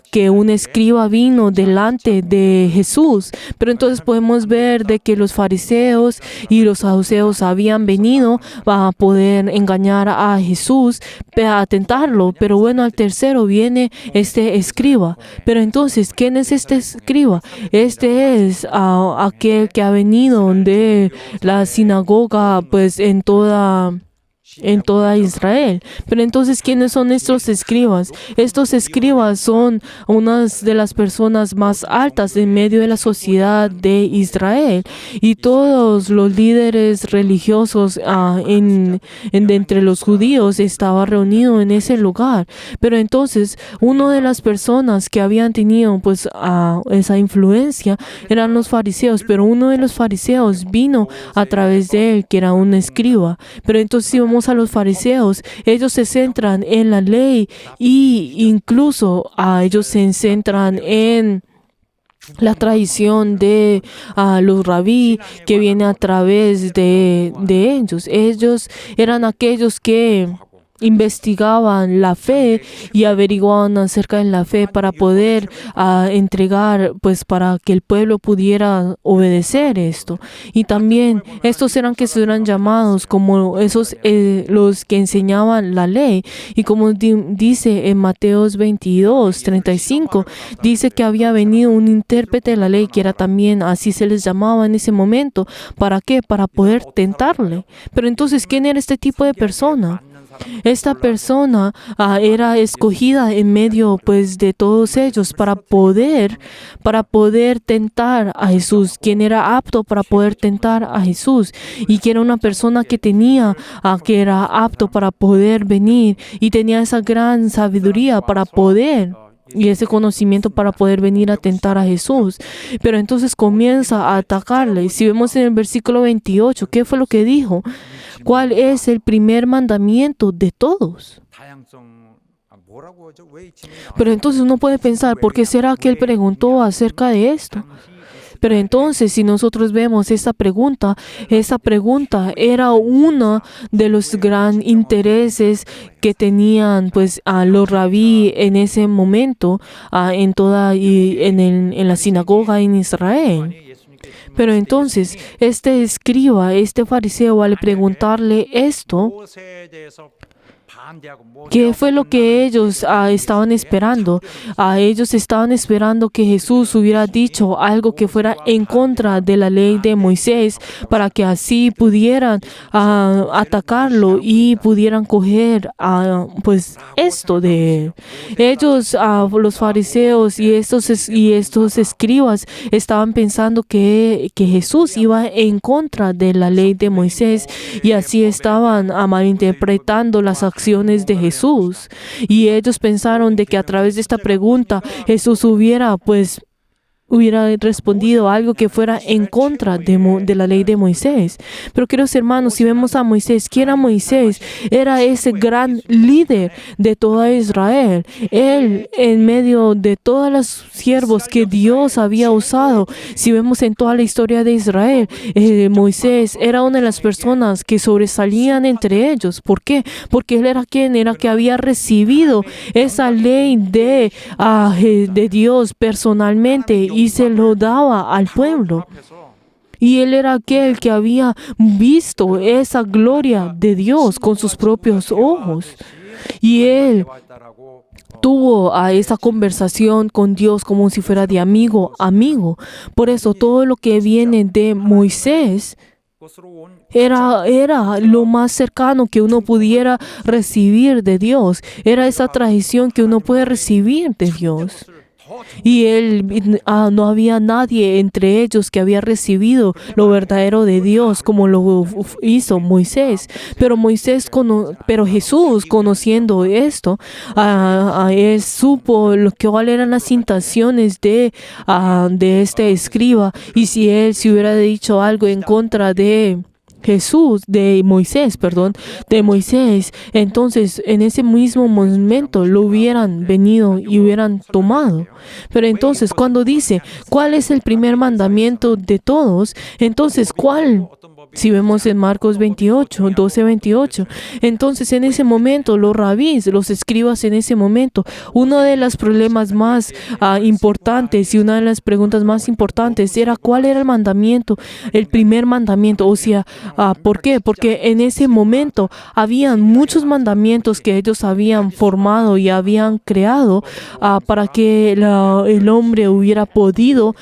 que un escriba vino delante de Jesús, pero entonces podemos ver de que los fariseos y los saduceos habían venido a poder engañar a Jesús, a tentarlo. Pero bueno, al tercero viene este escriba. Pero entonces, ¿quién es este escriba? Este es aquel que ha venido de la sinagoga pues en toda Israel. Pero entonces, ¿quiénes son estos escribas? Estos escribas son unas de las personas más altas en medio de la sociedad de Israel, y todos los líderes religiosos entre los judíos estaba reunido en ese lugar. Pero entonces, una de las personas que habían tenido pues esa influencia eran los fariseos, pero uno de los fariseos vino a través de él, que era un escriba. Pero entonces, si vamos a los fariseos, ellos se centran en la ley, y incluso ellos se centran en la tradición de los rabí que viene a través de ellos. Ellos eran aquellos que investigaban la fe y averiguaban acerca de la fe para poder entregar, pues para que el pueblo pudiera obedecer esto. Y también estos eran que se eran llamados como esos los que enseñaban la ley. Y como dice en Mateos 22:35, dice que había venido un intérprete de la ley, que era también así se les llamaba en ese momento. ¿Para qué? Para poder tentarle. Pero entonces, ¿quién era este tipo de persona? Esta persona era escogida en medio pues de todos ellos para poder tentar a Jesús. Quien era apto para poder tentar a Jesús, y que era una persona que que era apto para poder venir y tenía esa gran sabiduría para poder y ese conocimiento para poder venir a tentar a Jesús. Pero entonces comienza a atacarle. Si vemos en el versículo 28, ¿qué fue lo que dijo? ¿Cuál es el primer mandamiento de todos? Pero entonces uno puede pensar, ¿por qué será que él preguntó acerca de esto? Pero entonces, si nosotros vemos esa pregunta era uno de los grandes intereses que tenían pues a los rabí en ese momento en la sinagoga en Israel. Pero entonces, este escriba, este fariseo, al preguntarle esto, ¿qué fue lo que ellos estaban esperando? Ellos estaban esperando que Jesús hubiera dicho algo que fuera en contra de la ley de Moisés, para que así pudieran atacarlo y pudieran coger pues esto de él. Ellos, los fariseos y estos escribas, estaban pensando que Jesús iba en contra de la ley de Moisés, y así estaban malinterpretando las acciones de Jesús. Y ellos pensaron de que a través de esta pregunta Jesús hubiera respondido algo que fuera en contra de la ley de Moisés. Pero queridos hermanos, si vemos a Moisés, ¿quién era Moisés? Era ese gran líder de toda Israel. Él, en medio de todos los siervos que Dios había usado, si vemos en toda la historia de Israel, Moisés era una de las personas que sobresalían entre ellos. ¿Por qué? Porque él era quien era que había recibido esa ley de Dios personalmente, y se lo daba al pueblo. Y él era aquel que había visto esa gloria de Dios con sus propios ojos. Y él tuvo esa conversación con Dios como si fuera de amigo a amigo. Por eso todo lo que viene de Moisés era lo más cercano que uno pudiera recibir de Dios. Era esa tradición que uno puede recibir de Dios. y no había nadie entre ellos que había recibido lo verdadero de Dios como lo hizo Moisés. Pero Jesús, conociendo esto, él supo cuáles eran las intenciones de este escriba, y si él se hubiera dicho algo en contra de Moisés, entonces en ese mismo momento lo hubieran venido y hubieran tomado. Pero entonces cuando dice, ¿cuál es el primer mandamiento de todos? Entonces, ¿cuál? Si vemos en Marcos 12:28, entonces en ese momento los rabís, los escribas en ese momento, uno de los problemas más importantes y una de las preguntas más importantes era ¿cuál era el mandamiento? El primer mandamiento, o sea, ¿por qué? Porque en ese momento habían muchos mandamientos que ellos habían formado y habían creado para que el hombre hubiera podido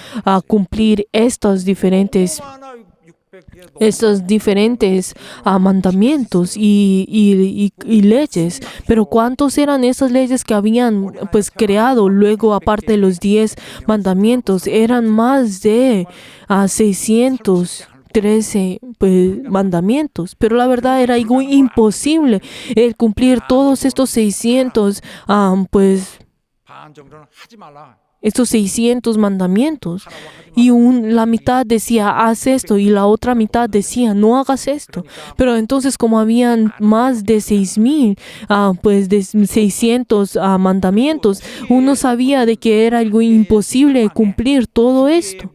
cumplir estos diferentes mandamientos y leyes. Pero ¿cuántos eran esas leyes que habían creado luego, aparte de los 10 mandamientos? Eran más de 613 mandamientos, pero la verdad era algo imposible el cumplir todos estos 600 estos 600 mandamientos. Y la mitad decía, haz esto, y la otra mitad decía, no hagas esto. Pero entonces, como habían más de 600 mandamientos, uno sabía de que era algo imposible cumplir todo esto.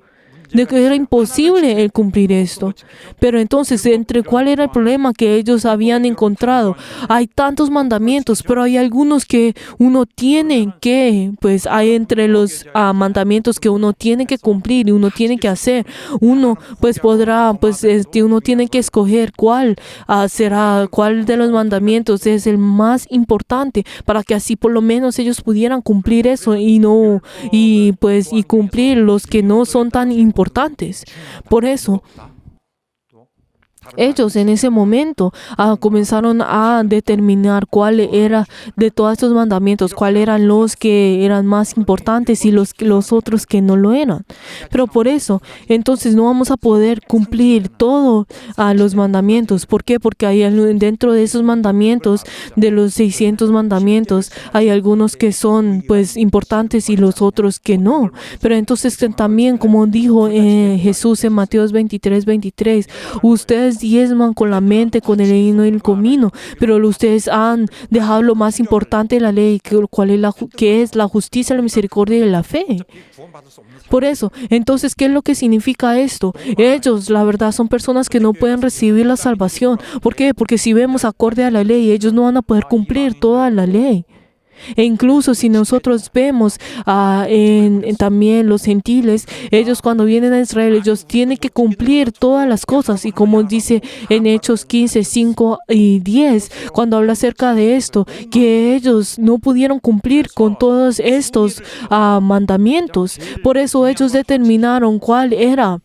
De que era imposible el cumplir esto. Pero entonces, ¿cuál era el problema que ellos habían encontrado? Hay tantos mandamientos, pero hay algunos que uno tiene que, hay entre los mandamientos que uno tiene que cumplir y uno tiene que hacer. Uno, uno tiene que escoger cuál de los mandamientos es el más importante para que así por lo menos ellos pudieran cumplir eso y cumplir los que no son tan importantes. Por eso, ellos en ese momento comenzaron a determinar cuál era de todos estos mandamientos, cuáles eran los que eran más importantes y los otros que no lo eran. Pero por eso, entonces no vamos a poder cumplir todos los mandamientos. ¿Por qué? Porque hay dentro de esos mandamientos, de los 600 mandamientos, hay algunos que son importantes y los otros que no. Pero entonces también, como dijo Jesús en Mateo 23:23, ustedes diezman con la mente, con el lino y el comino, pero ustedes han dejado lo más importante de la ley, que es la justicia, la misericordia y la fe. Por eso, entonces, ¿qué es lo que significa esto? Ellos, la verdad, son personas que no pueden recibir la salvación. ¿Por qué? Porque si vemos acorde a la ley, ellos no van a poder cumplir toda la ley. E incluso si nosotros vemos también los gentiles, ellos cuando vienen a Israel, ellos tienen que cumplir todas las cosas. Y como dice en Hechos 15, 5 y 10, cuando habla acerca de esto, que ellos no pudieron cumplir con todos estos mandamientos. Por eso ellos determinaron cuál era.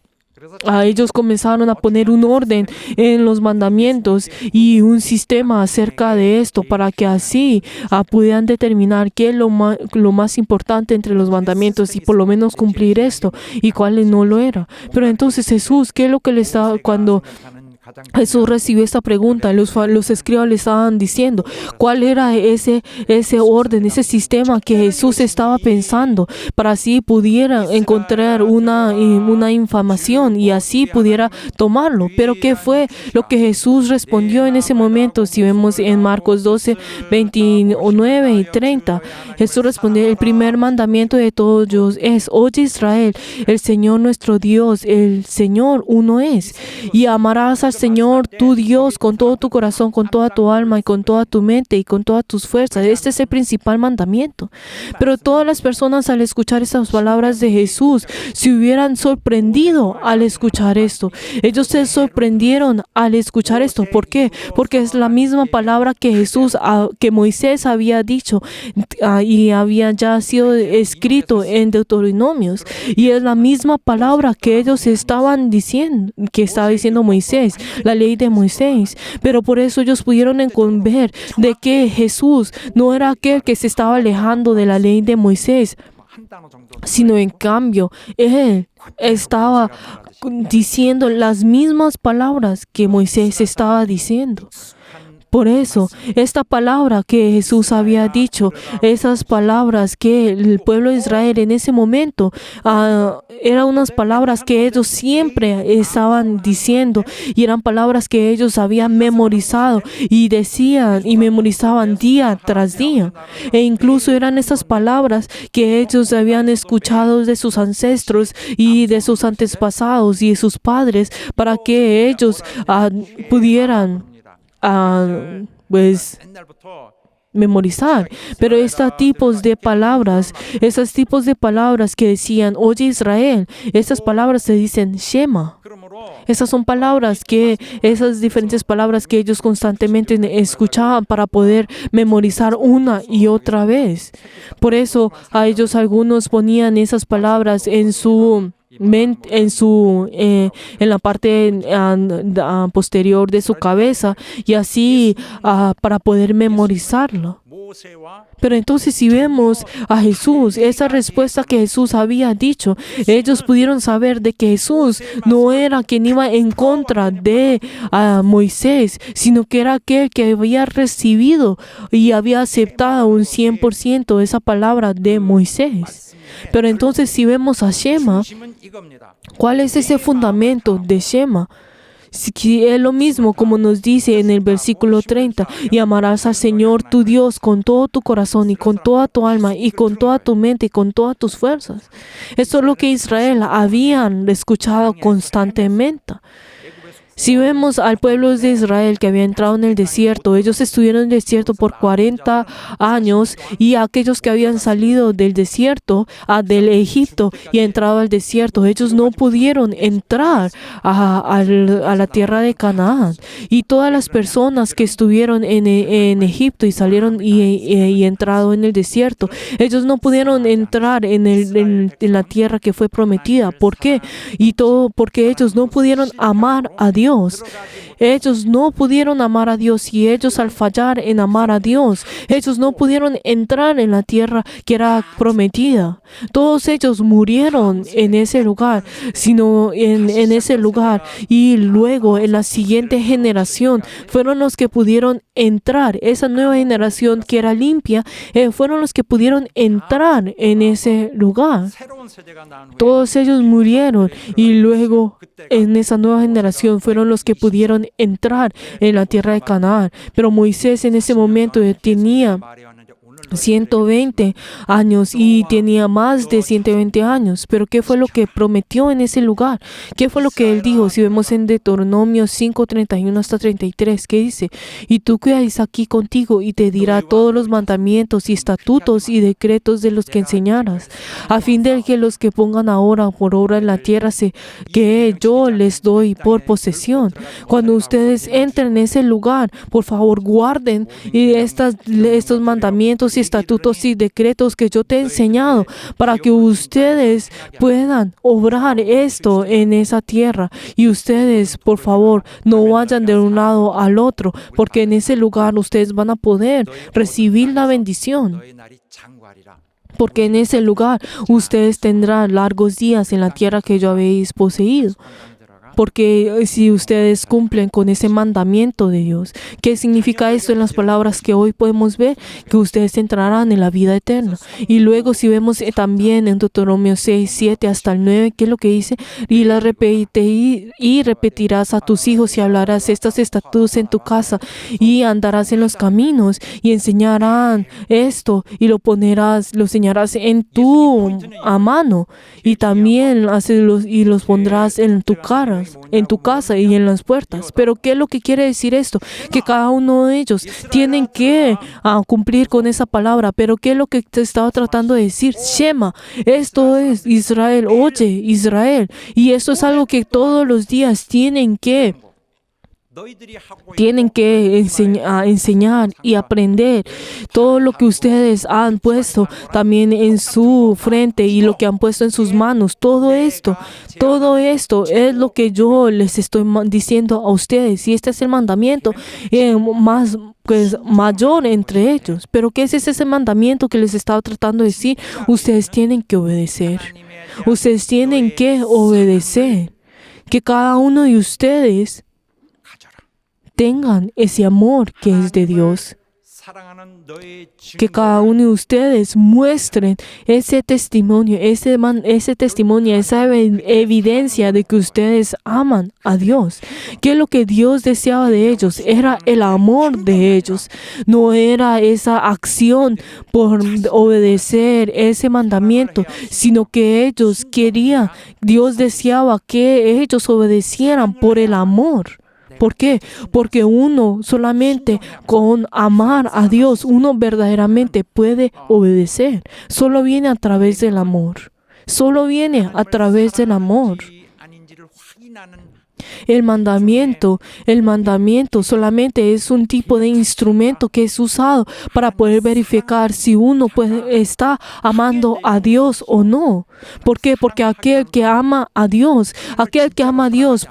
Ellos comenzaron a poner un orden en los mandamientos y un sistema acerca de esto para que así pudieran determinar qué es lo más importante entre los mandamientos y por lo menos cumplir esto y cuál no lo era. Pero entonces Jesús, ¿qué es lo que le estaba cuando Jesús recibió esta pregunta? Los escribas le estaban diciendo cuál era ese orden, ese sistema que Jesús estaba pensando para así pudiera encontrar una información y así pudiera tomarlo. Pero ¿qué fue lo que Jesús respondió en ese momento? Si vemos en Marcos 12, 29 y 30, Jesús respondió: el primer mandamiento de todos es: oye Israel, el Señor nuestro Dios, el Señor uno es, y amarás al Señor tu Dios con todo tu corazón, con toda tu alma y con toda tu mente y con todas tus fuerzas. Este es el principal mandamiento. Pero todas las personas, al escuchar estas palabras de Jesús, se hubieran sorprendido al escuchar esto. Ellos se sorprendieron al escuchar esto. ¿Por qué? Porque es la misma palabra que que Moisés había dicho y había ya sido escrito en Deuteronomios. Y es la misma palabra que ellos estaban diciendo, que estaba diciendo Moisés, la ley de Moisés. Pero por eso ellos pudieron ver de que Jesús no era aquel que se estaba alejando de la ley de Moisés, sino en cambio, él estaba diciendo las mismas palabras que Moisés estaba diciendo. Por eso, esta palabra que Jesús había dicho, esas palabras que el pueblo de Israel en ese momento, eran unas palabras que ellos siempre estaban diciendo y eran palabras que ellos habían memorizado y decían y memorizaban día tras día. E incluso eran esas palabras que ellos habían escuchado de sus ancestros y de sus antepasados y de sus padres para que ellos pudieran pues memorizar. Pero estos tipos de palabras que decían, oye Israel, estas palabras se dicen Shema. Esas son esas diferentes palabras que ellos constantemente escuchaban para poder memorizar una y otra vez. Por eso a ellos algunos ponían esas palabras en la parte posterior de su cabeza y así para poder memorizarlo. Pero entonces si vemos a Jesús, esa respuesta que Jesús había dicho, ellos pudieron saber de que Jesús no era quien iba en contra de Moisés, sino que era aquel que había recibido y había aceptado un 100% esa palabra de Moisés. Pero entonces si vemos a Shema, ¿cuál es ese fundamento de Shema? Si es lo mismo como nos dice en el versículo 30, y amarás al Señor tu Dios con todo tu corazón y con toda tu alma y con toda tu mente y con todas tus fuerzas. Esto es lo que Israel habían escuchado constantemente. Si vemos al pueblo de Israel que había entrado en el desierto, ellos estuvieron en el desierto por 40 años y aquellos que habían salido del desierto, del Egipto y entrado al desierto, ellos no pudieron entrar a la tierra de Canaán. Y todas las personas que estuvieron en Egipto y salieron y entrado en el desierto, ellos no pudieron entrar en la tierra que fue prometida. ¿Por qué? Y todo porque ellos no pudieron amar a Dios. Ellos no pudieron amar a Dios y ellos al fallar en amar a Dios, ellos no pudieron entrar en la tierra que era prometida. Todos ellos murieron en ese lugar, en ese lugar y luego en la siguiente generación fueron los que pudieron entrar. Esa nueva generación que era limpia, fueron los que pudieron entrar en ese lugar. Todos ellos murieron y luego en esa nueva generación fueron los que pudieron entrar en la tierra de Canaán. Pero Moisés en ese momento tenía 120 años y tenía más de 120 años. Pero ¿qué fue lo que prometió en ese lugar? ¿Qué fue lo que él dijo? Si vemos en Deuteronomio 5:31 hasta 33, ¿qué dice? Y tú quedas aquí contigo y te dirá todos los mandamientos y estatutos y decretos de los que enseñaras, a fin de que los que pongan ahora por obra en la tierra que yo les doy por posesión. Cuando ustedes entren en ese lugar, por favor guarden estos mandamientos y estatutos y decretos que yo te he enseñado para que ustedes puedan obrar esto en esa tierra. Y ustedes, por favor, no vayan de un lado al otro, porque en ese lugar ustedes van a poder recibir la bendición. Porque en ese lugar ustedes tendrán largos días en la tierra que yo habéis poseído. Porque si ustedes cumplen con ese mandamiento de Dios, ¿qué significa esto en las palabras que hoy podemos ver? Que ustedes entrarán en la vida eterna. Y luego si vemos también en Deuteronomio 6:7 hasta el 9, ¿qué es lo que dice? Y repetirás a tus hijos y hablarás estos estatutos en tu casa y andarás en los caminos y enseñarán esto y lo enseñarás en tu mano y también los pondrás en tu cara, en tu casa y en las puertas. Pero ¿qué es lo que quiere decir esto? Que cada uno de ellos tienen que cumplir con esa palabra. Pero ¿qué es lo que te estaba tratando de decir? Shema. Esto es Israel. Oye, Israel. Y esto es algo que todos los días tienen que Tienen que enseñar y aprender todo lo que ustedes han puesto también en su frente y lo que han puesto en sus manos. Todo esto es lo que yo les estoy diciendo a ustedes. Y este es el mandamiento más mayor entre ellos. Pero ¿qué es ese mandamiento que les estaba tratando de decir? Ustedes tienen que obedecer. Ustedes tienen que obedecer. Que cada uno de ustedes tengan ese amor que es de Dios. Que cada uno de ustedes muestren ese testimonio, ese testimonio, esa evidencia de que ustedes aman a Dios. Que lo que Dios deseaba de ellos era el amor de ellos. No era esa acción por obedecer ese mandamiento, sino que ellos querían, Dios deseaba que ellos obedecieran por el amor. ¿Por qué? Porque uno solamente con amar a Dios, uno verdaderamente puede obedecer. Solo viene a través del amor. Solo viene a través del amor. El mandamiento solamente es un tipo de instrumento que es usado para poder verificar si uno está amando a Dios o no. ¿Por qué? Porque aquel que ama a Dios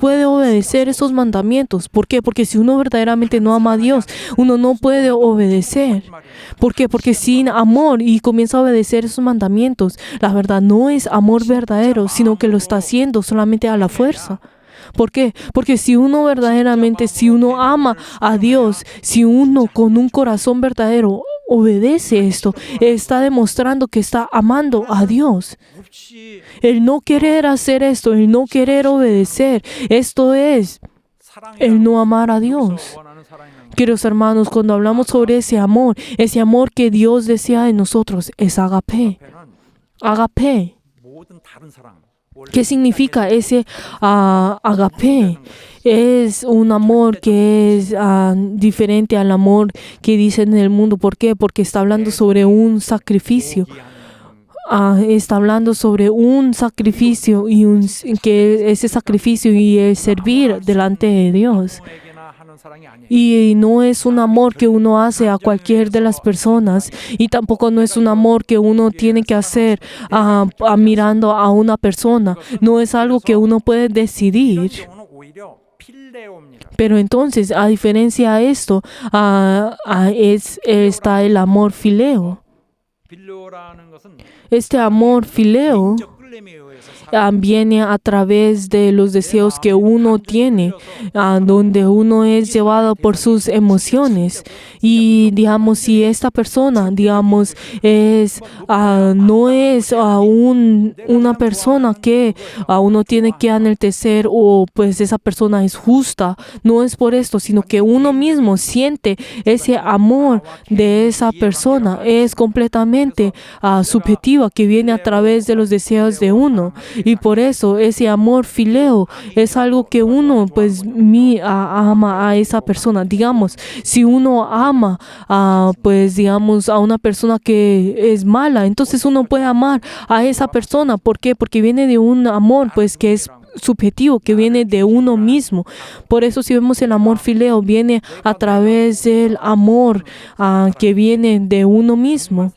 puede obedecer esos mandamientos. ¿Por qué? Porque si uno verdaderamente no ama a Dios, uno no puede obedecer. ¿Por qué? Porque sin amor y comienza a obedecer esos mandamientos, la verdad no es amor verdadero, sino que lo está haciendo solamente a la fuerza. ¿Por qué? Porque si uno ama a Dios, si uno con un corazón verdadero obedece esto, está demostrando que está amando a Dios. El no querer hacer esto, el no querer obedecer, esto es el no amar a Dios. Queridos hermanos, cuando hablamos sobre ese amor que Dios desea de nosotros es agape. Agape. ¿Qué significa ese agape? Es un amor que es diferente al amor que dicen en el mundo. ¿Por qué? Porque está hablando sobre un sacrificio. Está hablando sobre un sacrificio que ese sacrificio y el servir delante de Dios. Y no es un amor que uno hace a cualquier de las personas y tampoco no es un amor que uno tiene que hacer mirando a una persona. No es algo que uno puede decidir. Pero entonces, a diferencia de esto, está el amor fileo. Este amor fileo viene a través de los deseos que uno tiene, donde uno es llevado por sus emociones. Y digamos, si esta persona, digamos, no es una persona que uno tiene que enaltecer o pues esa persona es justa, no es por esto, sino que uno mismo siente ese amor de esa persona. Es completamente subjetiva, que viene a través de los deseos de uno. Y por eso ese amor fileo es algo que uno pues ama a esa persona. Digamos, si uno ama pues digamos a una persona que es mala, entonces uno puede amar a esa persona. ¿Por qué? Porque viene de un amor pues que es subjetivo, que viene de uno mismo. Por eso si vemos el amor fileo, viene a través del amor que viene de uno mismo.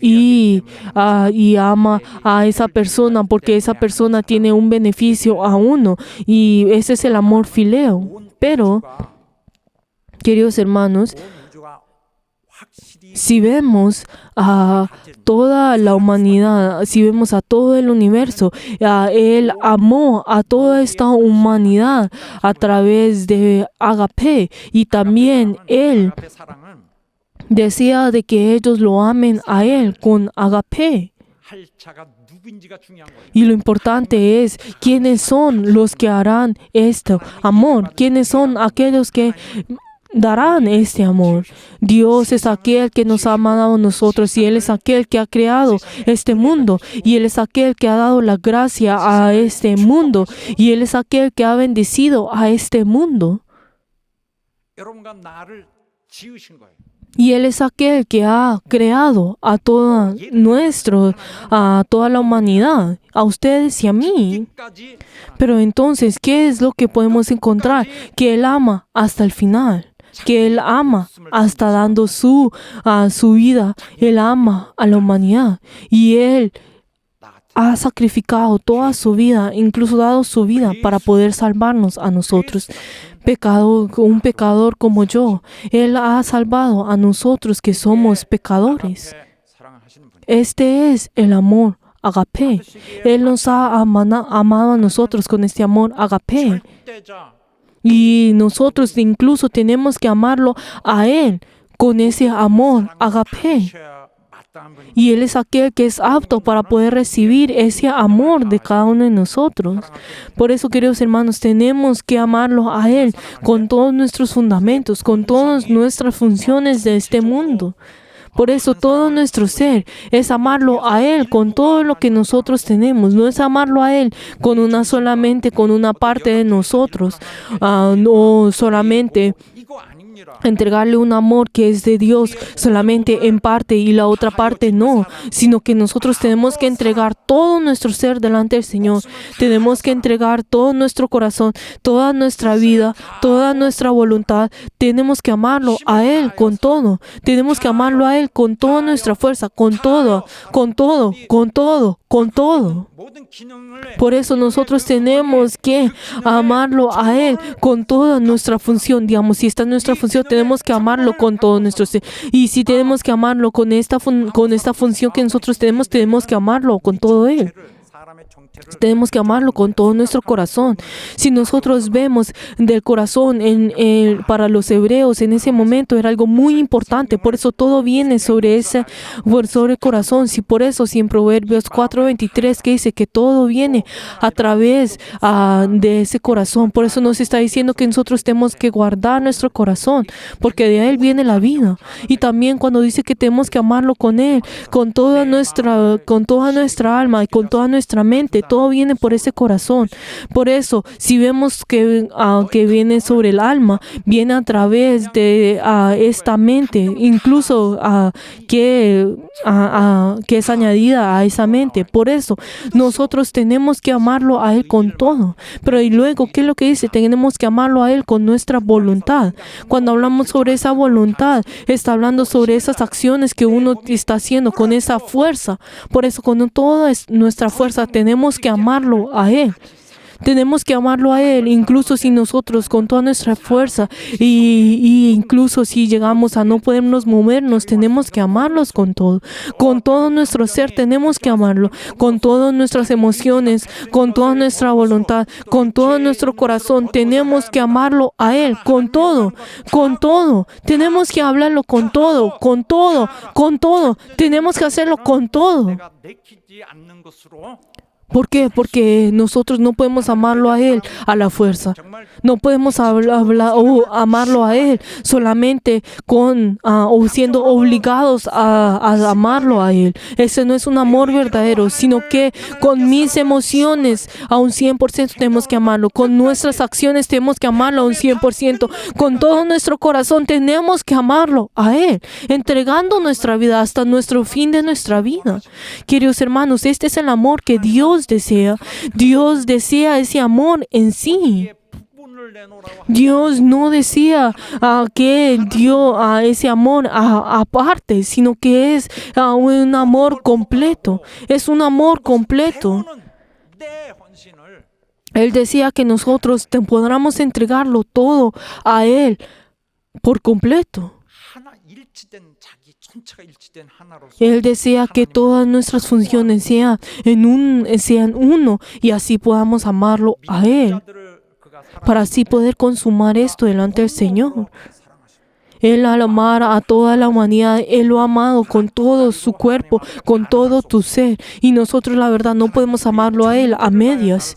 Y ama a esa persona porque esa persona tiene un beneficio a uno, y ese es el amor fileo. Pero, queridos hermanos, si vemos a toda la humanidad, si vemos a todo el universo, Él amó a toda esta humanidad a través de agape, y también Él desea de que ellos lo amen a Él con agape. Y lo importante es quiénes son los que harán este amor, quiénes son aquellos que darán este amor. Dios es aquel que nos ha amado a nosotros, y Él es aquel que ha creado este mundo, y Él es aquel que ha dado la gracia a este mundo, y Él es aquel que ha bendecido a este mundo. Y Él es aquel que ha creado a a toda la humanidad, a ustedes y a mí. 끝까지 Pero entonces, ¿qué es lo que podemos encontrar? Que Él ama hasta el final. Que Él ama hasta dando su vida. Él ama a la humanidad. Y Él 나 같은 ha sacrificado toda su vida, incluso dado su vida para poder salvarnos a nosotros. Un pecador como yo. Él ha salvado a nosotros que somos pecadores. 앞에 사랑하시는 분이 Este es el amor agape. Él nos ha amado a nosotros con este amor agape. 절대자 Y nosotros incluso tenemos que amarlo a Él con ese amor agape. 주셔야 마땅한 분이 Y Él es aquel que es apto para poder recibir ese amor de cada uno de nosotros. Por eso, queridos hermanos, tenemos que amarlo a Él con todos nuestros fundamentos, con todas nuestras funciones de este mundo. Por eso todo nuestro ser es amarlo a Él con todo lo que nosotros tenemos. No es amarlo a Él con una parte de nosotros. No solamente 이거 아닙니다. entregarle un amor que es de Dios solamente en parte y la otra parte no, sino que nosotros tenemos que entregar todo nuestro ser delante del Señor. Tenemos que entregar todo nuestro corazón, toda nuestra vida, toda nuestra voluntad. Tenemos que amarlo a Él con todo. Tenemos que amarlo a Él con toda nuestra fuerza, con todo, con todo, con todo, con todo. 모든 기능을 Por eso nosotros tenemos que amarlo a Él con toda nuestra función. Digamos, si esta es nuestra función, tenemos que amarlo con todo nuestro ser. Y si tenemos que amarlo con esta función que nosotros tenemos que amarlo con todo Él. 사람의 정체를 Tenemos que amarlo con todo nuestro corazón. Si nosotros vemos del corazón para los hebreos en ese momento era algo muy importante. Por eso todo viene sobre el corazón. Si por eso, si en Proverbios 4:23 que dice que todo viene a través de ese corazón. Por eso nos está diciendo que nosotros tenemos que guardar nuestro corazón, porque de él viene la vida. Y también cuando dice que tenemos que amarlo con Él, con toda nuestra alma y con toda nuestra mente, todo viene por ese corazón. Por eso, si vemos que viene sobre el alma, viene a través de esta mente, incluso que es añadida a esa mente. Por eso, nosotros tenemos que amarlo a Él con todo. Pero y luego, ¿qué es lo que dice? Tenemos que amarlo a Él con nuestra voluntad. Cuando hablamos sobre esa voluntad, está hablando sobre esas acciones que uno está haciendo con esa fuerza. Por eso, con toda nuestra fuerza, tenemos que amarlo a Él. Tenemos que amarlo a Él, incluso si nosotros con toda nuestra fuerza y incluso si llegamos a no podernos movernos, tenemos que amarlos con todo nuestro ser, tenemos que amarlo, con todas nuestras emociones, con toda nuestra voluntad, con todo nuestro corazón, tenemos que amarlo a Él, con todo, tenemos que hablarlo con todo, tenemos que hacerlo con todo. 내가 내키지 않는 것으로 ¿Por qué? Porque nosotros no podemos amarlo a Él a la fuerza. 정말 No podemos amarlo a Él solamente o siendo obligados a amarlo a Él. Ese no es un amor verdadero, sino que con mis emociones a un 100% tenemos que amarlo. Con nuestras acciones tenemos que amarlo a un 100%. Con todo nuestro corazón tenemos que amarlo a Él, entregando nuestra vida hasta nuestro fin de nuestra vida. Queridos hermanos, este es el amor que Dios desea. Dios desea ese amor en sí. 부분을 내놓으라고 Dios no desea que dio ese amor aparte, sino que es un amor completo. Es un amor completo. 하는 내 헌신을 Él decía que nosotros podamos entregarlo todo a Él por completo. 하나 일치된 자기 전체가 일치된 하나로서 Él desea que todas nuestras funciones sean uno y así podamos amarlo a Él, 자들을 그가 para así poder consumar esto delante del Señor. 사랑하시고 Él al amar a toda la humanidad, Él lo ha amado con todo su cuerpo, con todo tu ser. Y nosotros la verdad no podemos amarlo a Él a medias.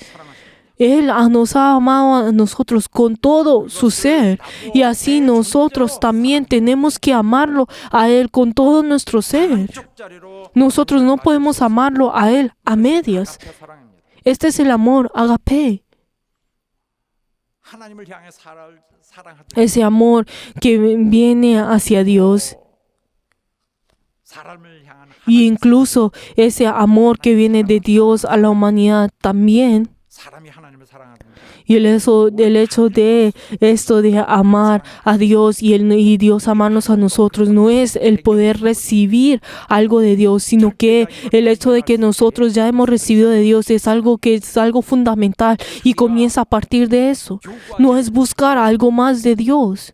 Él nos ha amado a nosotros con todo su ser. Y así nosotros también tenemos que amarlo a Él con todo nuestro ser. 쪽자리로 Nosotros no podemos amarlo a Él a medias. 앞에 사랑입니다. Este es el amor agape. 하나님을 향해 사랑하듯 Ese amor que viene hacia Dios 사람을 향한 Y incluso ese amor que viene de Dios a la humanidad también. 사람이 하나님을 사랑하는 Y el hecho de esto de amar a Dios y Dios amarnos a nosotros no es el poder recibir algo de Dios, sino que el hecho de que nosotros ya hemos recibido de Dios es algo que es algo fundamental y comienza a partir de eso. No es buscar algo más de Dios.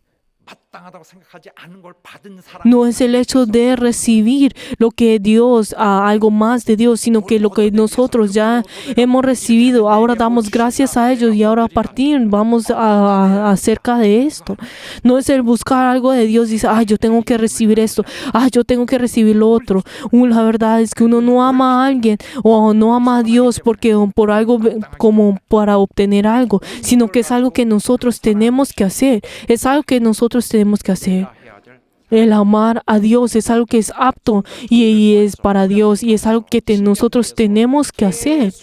마땅하다고 생각하지 않은 걸 받은 사람. No es el hecho de recibir lo que Dios, algo más de Dios, sino que lo que nosotros ya hemos recibido. Ahora damos gracias a ellos y ahora a partir vamos acerca de esto. No es el buscar algo de Dios y dice, yo tengo que recibir esto, yo tengo que recibir lo otro. La verdad es que uno no ama a alguien o no ama a Dios porque por algo como para obtener algo, sino que es algo que nosotros tenemos que hacer. Es algo que nosotros tenemos que hacer. El amar a Dios es algo que es apto y es para Dios y es algo que nosotros tenemos que hacer.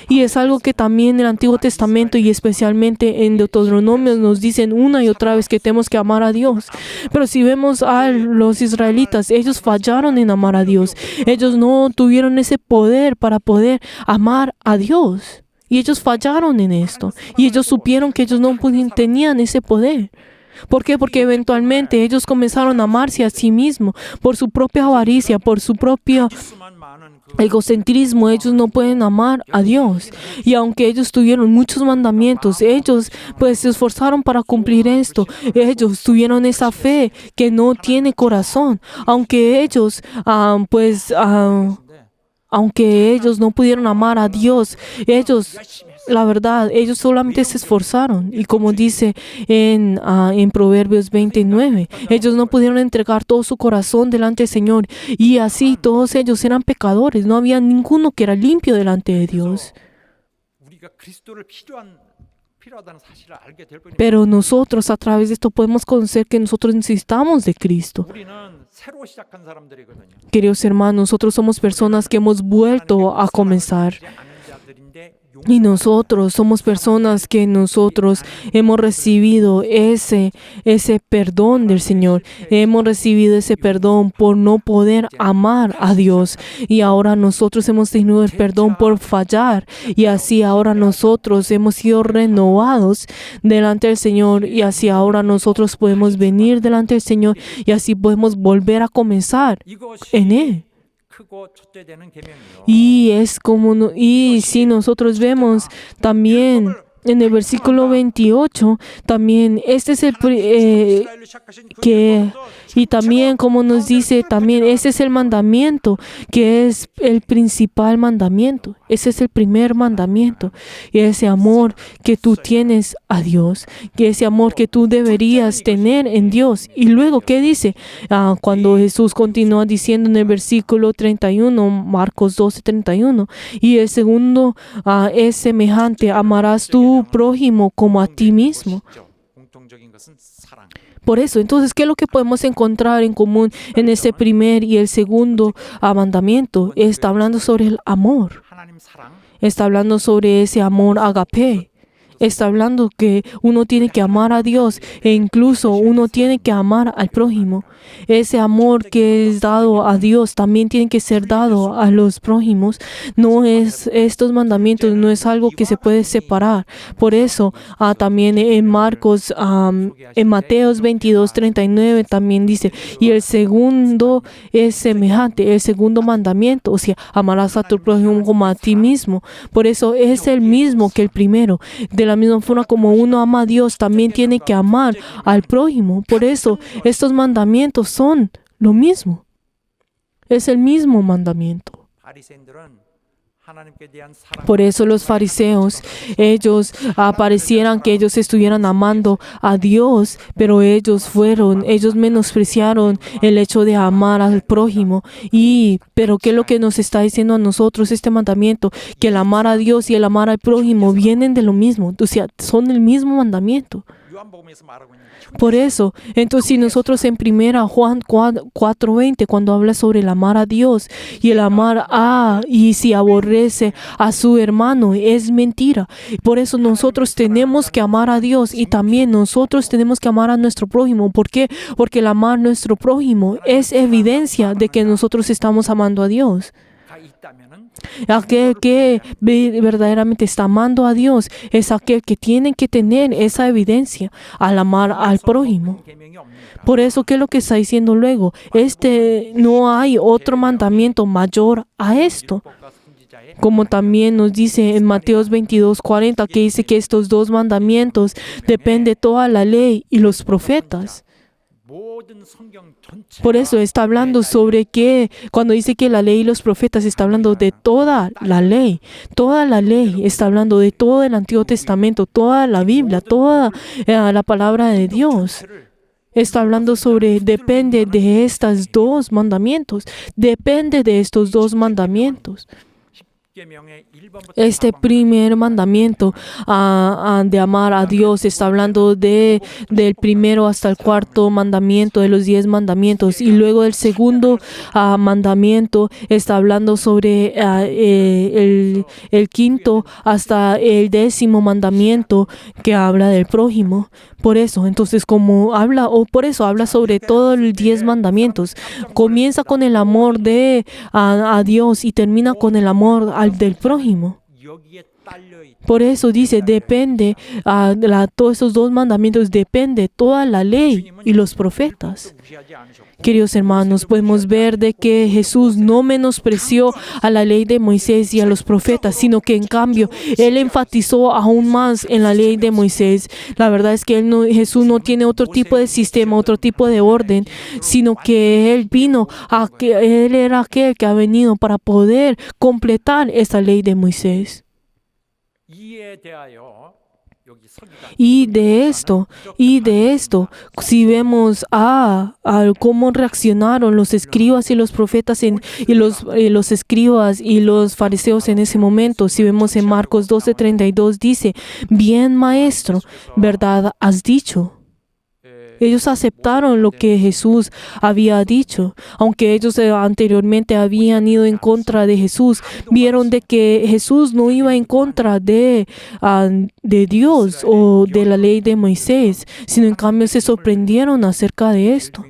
Y es algo que también en el Antiguo Testamento y especialmente en Deuteronomio nos dicen una y otra vez que tenemos que amar a Dios. Pero si vemos a los israelitas, ellos fallaron en amar a Dios. Ellos no tuvieron ese poder para poder amar a Dios. Y ellos fallaron en esto. Y ellos supieron que ellos no tenían ese poder. ¿Por qué? Porque eventualmente ellos comenzaron a amarse a sí mismos por su propia avaricia, por su propio egocentrismo. Ellos no pueden amar a Dios. Y aunque ellos tuvieron muchos mandamientos, ellos pues se esforzaron para cumplir esto. Ellos tuvieron esa fe que no tiene corazón. Aunque ellos aunque ellos no pudieron amar a Dios, la verdad, ellos solamente se esforzaron. Y como dice en Proverbios 29, ellos no pudieron entregar todo su corazón delante del Señor. Y así todos ellos eran pecadores. No había ninguno que era limpio delante de Dios. Pero nosotros a través de esto podemos conocer que nosotros necesitamos de Cristo. Queridos hermanos, nosotros somos personas que hemos vuelto a comenzar. Y nosotros somos personas que nosotros hemos recibido ese perdón del Señor. Hemos recibido ese perdón por no poder amar a Dios. Y ahora nosotros hemos tenido el perdón por fallar. Y así ahora nosotros hemos sido renovados delante del Señor. Y así ahora nosotros podemos venir delante del Señor. Y así podemos volver a comenzar en Él. Y si nosotros vemos también en el versículo 28, también este es y también como nos dice, también ese es el mandamiento, que es el principal mandamiento. Ese es el primer mandamiento. Y ese amor que tú tienes a Dios, que ese amor que tú deberías tener en Dios. Y luego, ¿qué dice? Cuando Jesús continúa diciendo en el versículo 31, Marcos 12:31, y el segundo es semejante, amarás tu prójimo como a ti mismo. Por eso, entonces, ¿qué es lo que podemos encontrar en común en ese primer y el segundo mandamiento? Está hablando sobre el amor. Está hablando sobre ese amor agape. Está hablando que uno tiene que amar a Dios e incluso uno tiene que amar al prójimo. Ese amor que es dado a Dios también tiene que ser dado a los prójimos. Estos mandamientos no es algo que se puede separar. Por eso también en Marcos, en Mateos 22:39 también dice, y el segundo es semejante, el segundo mandamiento, o sea, amarás a tu prójimo como a ti mismo. Por eso es el mismo que el primero. De la misma forma como uno ama a Dios, también tiene que amar al prójimo. Por eso estos mandamientos son lo mismo. Es el mismo mandamiento. Por eso los fariseos, ellos parecieran que ellos estuvieran amando a Dios, pero ellos menospreciaron el hecho de amar al prójimo. Pero ¿qué es lo que nos está diciendo a nosotros este mandamiento? Que el amar a Dios y el amar al prójimo vienen de lo mismo, o sea, son el mismo mandamiento. 요한복음에서 말하고 있는 Por eso, entonces si nosotros en primera Juan 4:20, cuando habla sobre el amar a Dios y el amar a, y si aborrece a su hermano, es mentira. Por eso nosotros tenemos que amar a Dios y también nosotros tenemos que amar a nuestro prójimo. ¿Por qué? Porque el amar a nuestro prójimo es evidencia de que nosotros estamos amando a Dios. 가 있다면은 Aquel que verdaderamente está amando a Dios es aquel que tiene que tener esa evidencia al amar al prójimo. 계명이 없느니라. Por eso, ¿qué es lo que está diciendo luego? No hay otro mandamiento mayor a esto. 율법과 선지자의 Como también nos dice en Mateo 22:40, que dice que estos dos mandamientos depende toda la ley y los profetas. 모든 성경 전체 Por eso está hablando sobre que cuando dice que la ley y los profetas, está hablando de toda la ley. Toda la ley está hablando de todo el Antiguo Testamento, toda la Biblia, toda la palabra de Dios. Está hablando sobre, depende de estos dos mandamientos. Depende de estos dos mandamientos. 계명의 1번부터 Este primer mandamiento de amar a Dios está hablando del primero hasta el cuarto mandamiento, de los 10 mandamientos. Y luego el segundo mandamiento está hablando sobre el quinto hasta el 10º mandamiento, que habla del prójimo. Por eso, entonces, por eso habla sobre todos los 10 mandamientos. Comienza con el amor a Dios y termina con el amor del prójimo. 여기에 딸려 있다. Por eso dice, depende, todos esos dos mandamientos, depende toda la ley y los profetas. 무시하지 않으셨고 Queridos hermanos, podemos ver de que Jesús no menospreció a la ley de Moisés y a los profetas, sino que en cambio Él enfatizó aún más en la ley de Moisés. La verdad es que Jesús no tiene otro tipo de sistema, otro tipo de orden, sino que Él Él era aquel que ha venido para poder completar esa ley de Moisés. 이에 대하여 여기 서기관 Y de esto, si vemos a cómo reaccionaron los escribas y los profetas y los escribas y los fariseos en ese momento, si vemos en Marcos 12:32, dice, bien maestro, ¿verdad has dicho? Ellos aceptaron lo que Jesús había dicho, aunque ellos anteriormente habían ido en contra de Jesús. Vieron de que Jesús no iba en contra de Dios o de la ley de Moisés, sino en cambio se sorprendieron acerca de esto.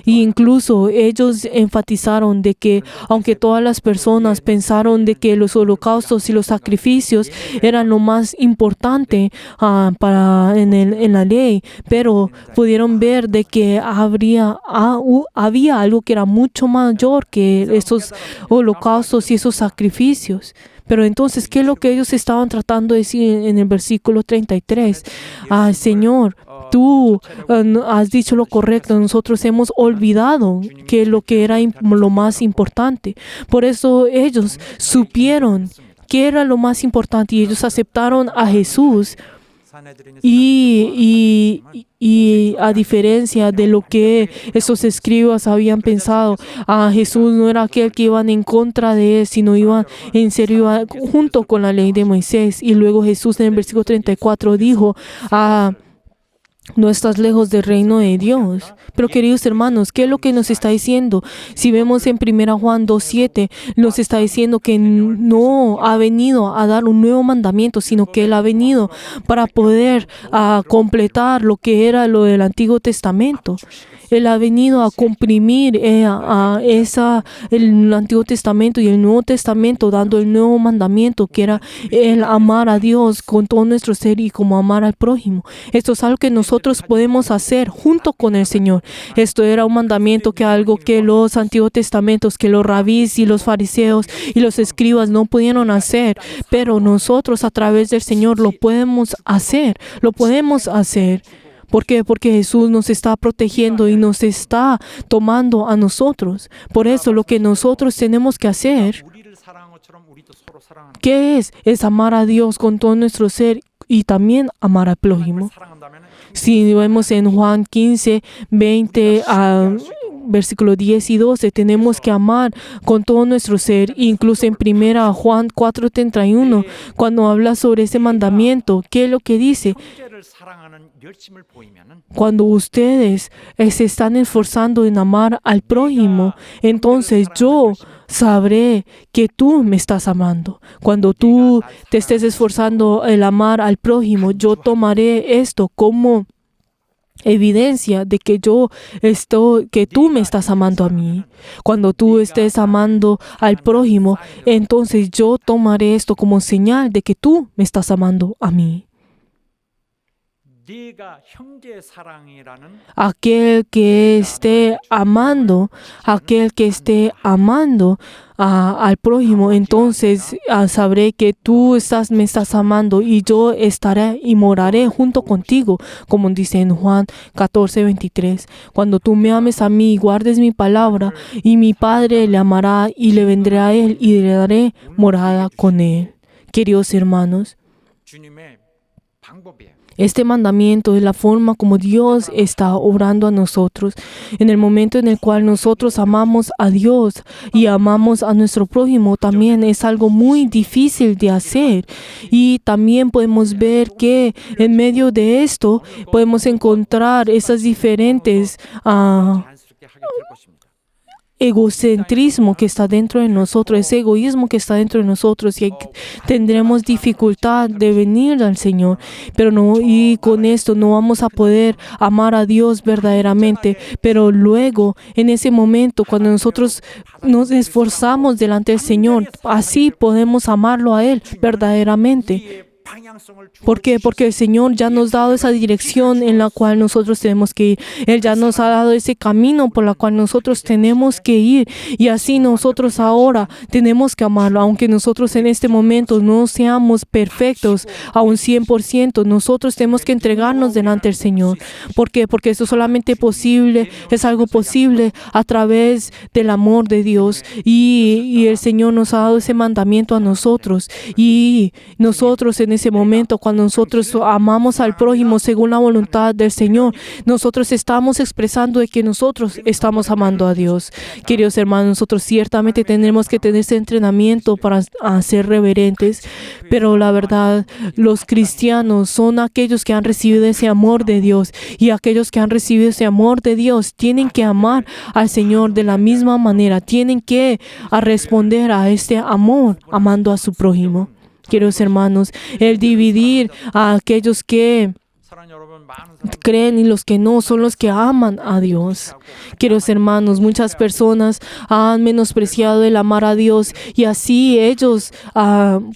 Y incluso ellos enfatizaron de que, aunque todas las personas pensaron de que los holocaustos y los sacrificios eran lo más importante en la ley, pero pudieron ver de que había algo que era mucho mayor que esos holocaustos y esos sacrificios. Pero entonces, ¿qué es lo que ellos estaban tratando de decir en el versículo 33? Señor, tú has dicho lo correcto, nosotros hemos olvidado que lo que era lo más importante. Por eso ellos supieron qué era lo más importante y ellos aceptaron a Jesús. Y a diferencia de lo que esos escribas habían pensado, Jesús no era aquel que iban en contra de él, sino iban en serio junto con la ley de Moisés. Y luego Jesús en el versículo 34 dijo, no estás lejos del reino de Dios. Pero queridos hermanos, ¿qué es lo que nos está diciendo? Si vemos en 1 Juan 2:7, nos está diciendo que no ha venido a dar un nuevo mandamiento, sino que Él ha venido para poder completar lo que era lo del Antiguo Testamento. Él ha venido a comprimir el Antiguo Testamento y el Nuevo Testamento, dando el nuevo mandamiento, que era el amar a Dios con todo nuestro ser y como amar al prójimo. Esto es algo que nosotros podemos hacer junto con el Señor. Esto era un mandamiento, algo que los Antiguos Testamentos, que los rabís y los fariseos y los escribas no pudieron hacer, pero nosotros a través del Señor lo podemos hacer. ¿Por qué? Porque Jesús nos está protegiendo y nos está tomando a nosotros. Por eso lo que nosotros tenemos que hacer, 우리를 사랑한 것처럼 우리도 서로 사랑하는 ¿qué es? Es amar a Dios con todo nuestro ser y también amar al prójimo. 사랑한다면 Si vemos en Juan 15, 20 versículo 10 y 12, tenemos que amar con todo nuestro ser. Incluso en 1 Juan 4:31, cuando habla sobre ese mandamiento, ¿qué es lo que dice? 타인을 사랑하는 열심을 보이면은 Cuando ustedes se están esforzando en amar al prójimo, entonces yo sabré que tú me estás amando. Cuando tú te estés esforzando en amar al prójimo, yo tomaré esto como evidencia de que que tú me estás amando a mí. Cuando tú estés amando al prójimo, entonces yo tomaré esto como señal de que tú me estás amando a mí. 네가 형제의 사랑이라는 Aquel que esté amando al prójimo, entonces sabré que tú me estás amando y yo estaré y moraré junto contigo, como dice en Juan 14:23. Cuando tú me ames a mí y guardes mi palabra, y mi Padre le amará y le vendré a él y le daré morada con él. Queridos hermanos, 주님의 방법이에요. este mandamiento es la forma como Dios está obrando a nosotros. En el momento en el cual nosotros amamos a Dios y amamos a nuestro prójimo, también es algo muy difícil de hacer. Y también podemos ver que en medio de esto podemos encontrar esas diferentes 자연스럽게 하게 될 것입니다. egocentrismo que está dentro de nosotros, ese egoísmo que está dentro de nosotros, y tendremos dificultad de venir al Señor, pero y con esto no vamos a poder amar a Dios verdaderamente. Pero luego, en ese momento, cuando nosotros nos esforzamos delante del Señor, así podemos amarlo a Él verdaderamente. ¿Por qué? Porque el Señor ya nos ha dado esa dirección en la cual nosotros tenemos que ir. Él ya nos ha dado ese camino por la cual nosotros tenemos que ir. Y así nosotros ahora tenemos que amarlo. Aunque nosotros en este momento no seamos perfectos a un 100%, nosotros tenemos que entregarnos delante del Señor. ¿Por qué? Porque eso solamente es algo posible a través del amor de Dios. Y el Señor nos ha dado ese mandamiento a nosotros. Y nosotros en ese momento, cuando nosotros amamos al prójimo según la voluntad del Señor, nosotros estamos expresando de que nosotros estamos amando a Dios. Queridos hermanos, nosotros ciertamente tendremos que tener ese entrenamiento para ser reverentes, pero la verdad, los cristianos son aquellos que han recibido ese amor de Dios, y aquellos que han recibido ese amor de Dios tienen que amar al Señor de la misma manera, tienen que responder a este amor amando a su prójimo. Queridos hermanos, el dividir a aquellos que 사랑하는 여러분, 많은 사람들이 creen y los que no son los que aman a Dios. Queridos hermanos, muchas personas han menospreciado el amar a Dios, y así ellos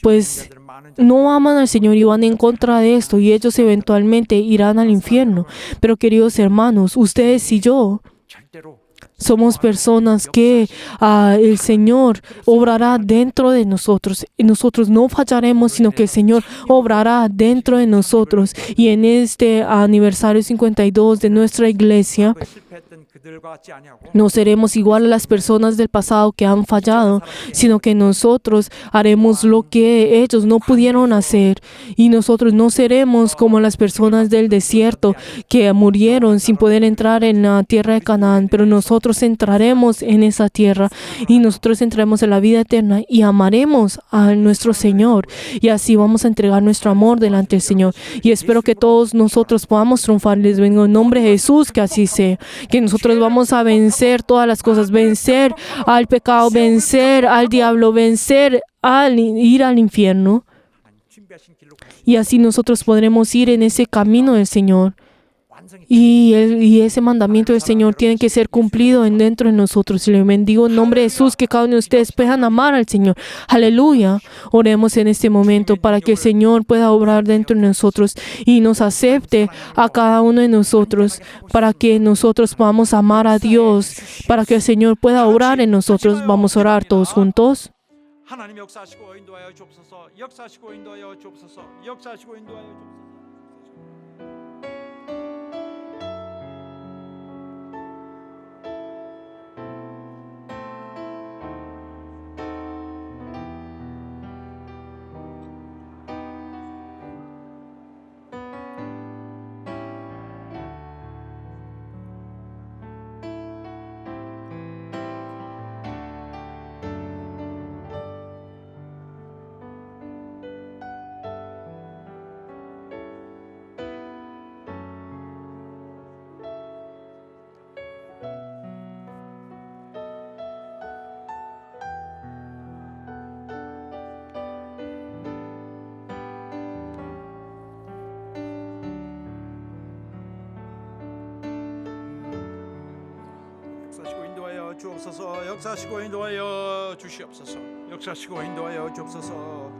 pues 많은 no aman al Señor y van en contra de esto, y ellos eventualmente irán al infierno. Pero queridos hermanos, ustedes y yo 절대로 somos personas que el Señor obrará dentro de nosotros. Y nosotros no fallaremos, sino que el Señor obrará dentro de nosotros. Y en este aniversario 52 de nuestra iglesia, 실패했던 그들과 같지 아니하고 no seremos igual a las personas del pasado que han fallado, sino que nosotros haremos lo que ellos no pudieron hacer. Y nosotros no seremos como las personas del desierto que murieron sin poder entrar en la tierra de Canaán, pero nosotros entraremos en esa tierra, y nosotros entraremos en la vida eterna y amaremos a nuestro Señor, y así vamos a entregar nuestro amor delante del Señor. Y espero que todos nosotros podamos triunfar. Les vengo en nombre de Jesús, que así sea, que nosotros vamos a vencer todas las cosas, vencer al pecado, vencer al diablo, vencer al ir al infierno, 준비하신 길로 갈 수 y así nosotros podremos ir en ese camino del Señor. 완성이 Y ese mandamiento del Señor tiene que ser cumplido dentro de nosotros. Y le bendigo en nombre de Jesús, que cada uno de ustedes puedan amar al Señor. Aleluya. Oremos en este momento para que el Señor pueda obrar dentro de nosotros y nos acepte a cada uno de nosotros, para que nosotros podamos amar a Dios, para que el Señor pueda obrar en nosotros. Vamos a orar todos juntos. 하나님 역사하시고 인도하여 주옵소서. 역사하시고 인도하여 주옵소서. 역사하시고 인도하여 주옵소서. 주옵소서. 역사하시고 인도하여 주시옵소서. 역사하시고 인도하여 주옵소서.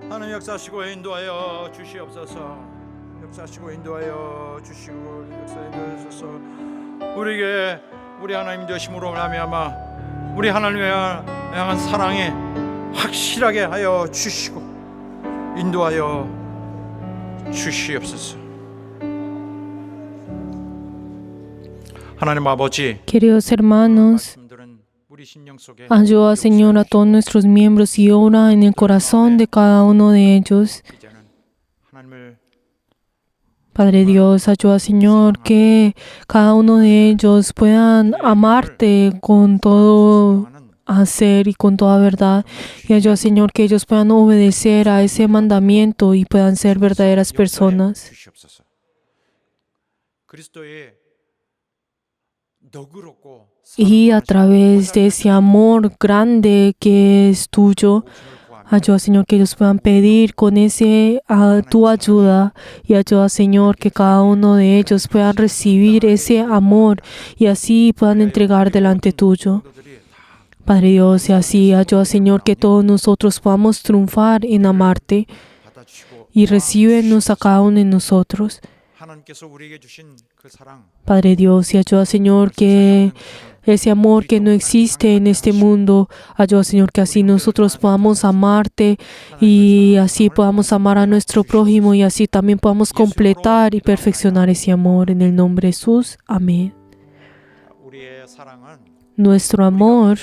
하나님 역사하시고 인도하여 주시옵소서. 역사하시고 인도하여 주시고 역사해 주소서. 우리에게 우리 하나님 되심으로 말미암아 우리 하나님을 향한 사랑에 확실하게 하여 주시고 인도하여 주시옵소서. 하나님 아버지, Queridos hermanos, 말씀들은 우리 신령 속에 ayuda, Señor, a todos nuestros miembros y obra en el corazón de cada uno de ellos. 이제는 하나님을 Padre Dios, ayuda, Señor, que cada uno de ellos puedan amarte con todo hacer y con toda verdad. Y ayuda, Señor, que ellos puedan obedecer a ese mandamiento y puedan ser verdaderas personas. 주시옵소서. 그리스도의 너그럽고 Y a través de ese amor grande que es tuyo, ayuda, Señor, que ellos puedan pedir con tu ayuda. Y ayuda, Señor, que cada uno de ellos puedan recibir ese amor y así puedan entregar delante tuyo. Padre Dios, y así ayuda, Señor, que todos nosotros podamos triunfar en amarte y recíbenos a cada uno de nosotros. 하나님께서 우리에게 주신 그 사랑 Padre Dios, y ayuda, Señor, que ese amor que no existe en este mundo, ayuda, Señor, que así nosotros podamos amarte y así podamos amar a nuestro prójimo y así también podamos completar y perfeccionar ese amor. En el nombre de Jesús. Amén. 우리의 사랑은 Nuestro amor,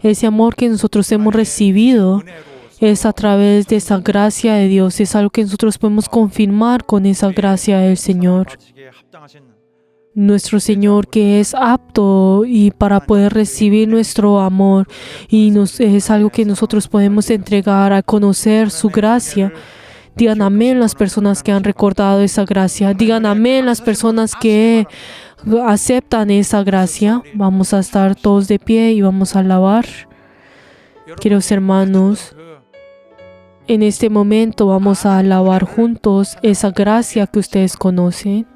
ese amor que nosotros hemos recibido, es a través de esa gracia de Dios. Es algo que nosotros podemos confirmar con esa gracia del Señor. 가지기에 합당하신 Nuestro Señor que es apto y para poder recibir nuestro amor y es algo que nosotros podemos entregar a conocer su gracia. Digan amén las personas que han recordado esa gracia. Digan amén las personas que aceptan esa gracia. Vamos a estar todos de pie y vamos a alabar. Queridos hermanos, en este momento vamos a alabar juntos esa gracia que ustedes conocen.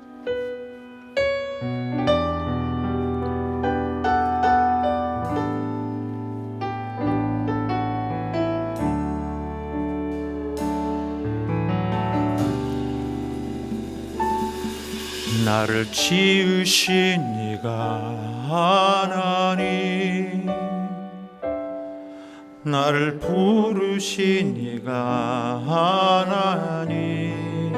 나를 지으신 이가 하나님 나를 부르신 이가 하나님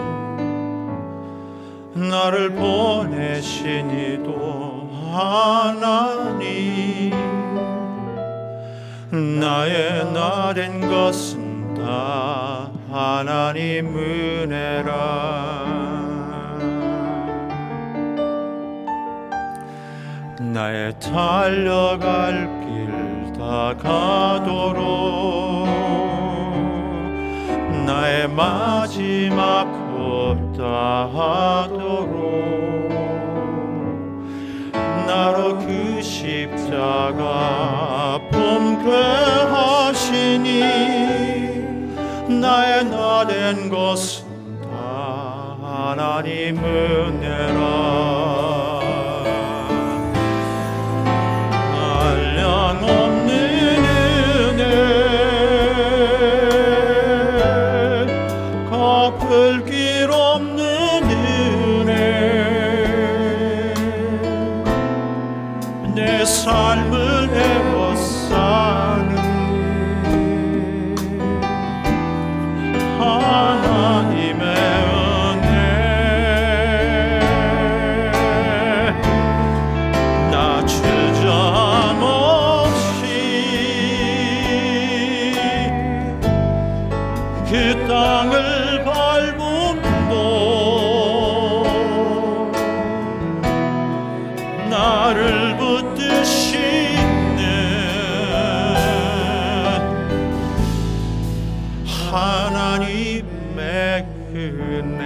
나를 보내신 이도 하나님 나의 나 된 것은 다 하나님 은혜라 나의 달려갈 길 다 가도록 나의 마지막 없다 하도록 나로 그 십자가 범죄하시니 나의 나 된 것은 다 하나님 은혜라 없는 은혜 갚을 길 없는 은혜 내 삶을 에워싸는 하나님의 은혜 나 주저함 그 땅을 밟음도 나를 붙드시는 하나님의 은혜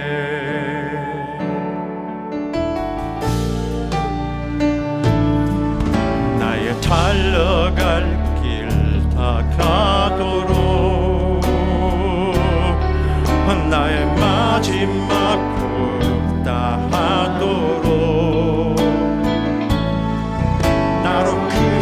나의 달려갈 길 다 가도록 나의 마지막 다 하도록 나로 그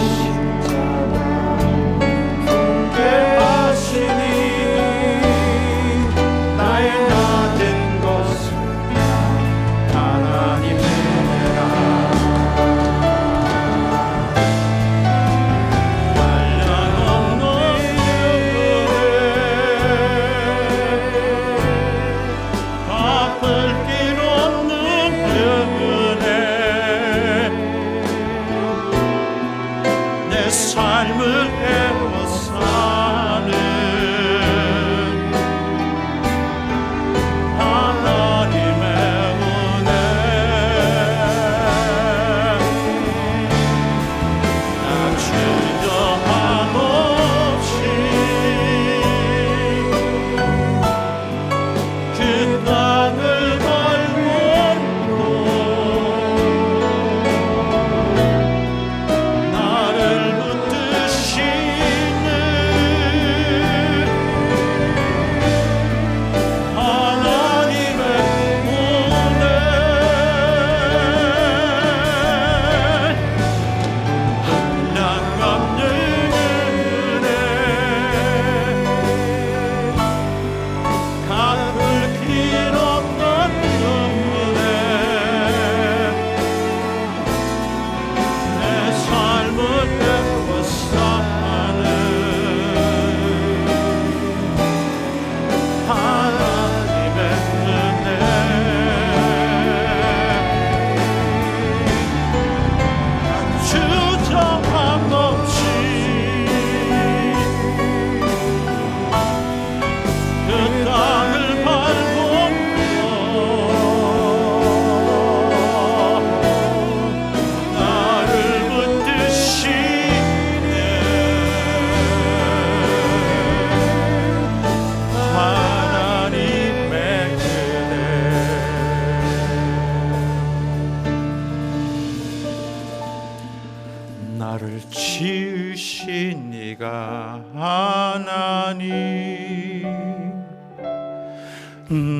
지으신 네가 하나님,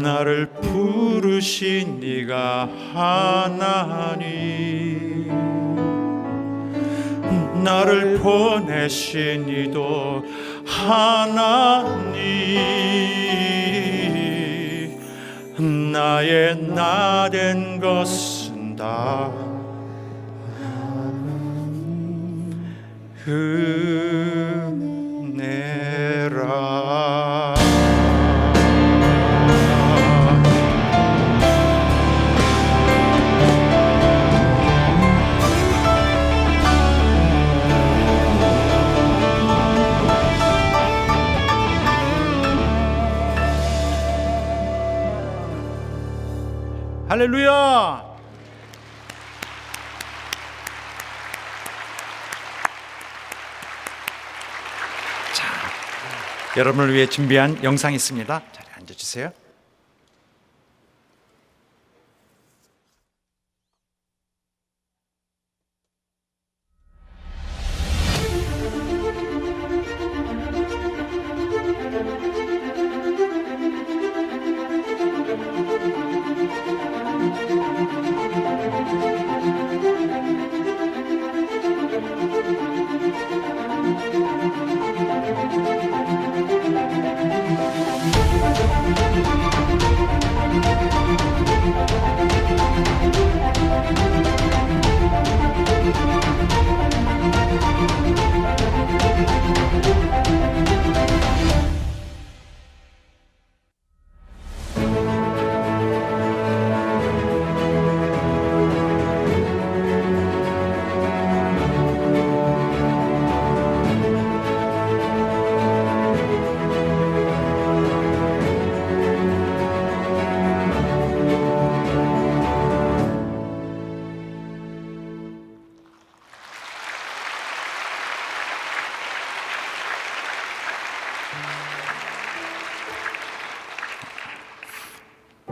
나를 부르신 네가 하나님, 나를 보내신 이도 하나님, 나의 나 된 것은 다 은혜라. 할렐루야. 자, 여러분을 위해 준비한 영상이 있습니다. 자리에 앉아주세요.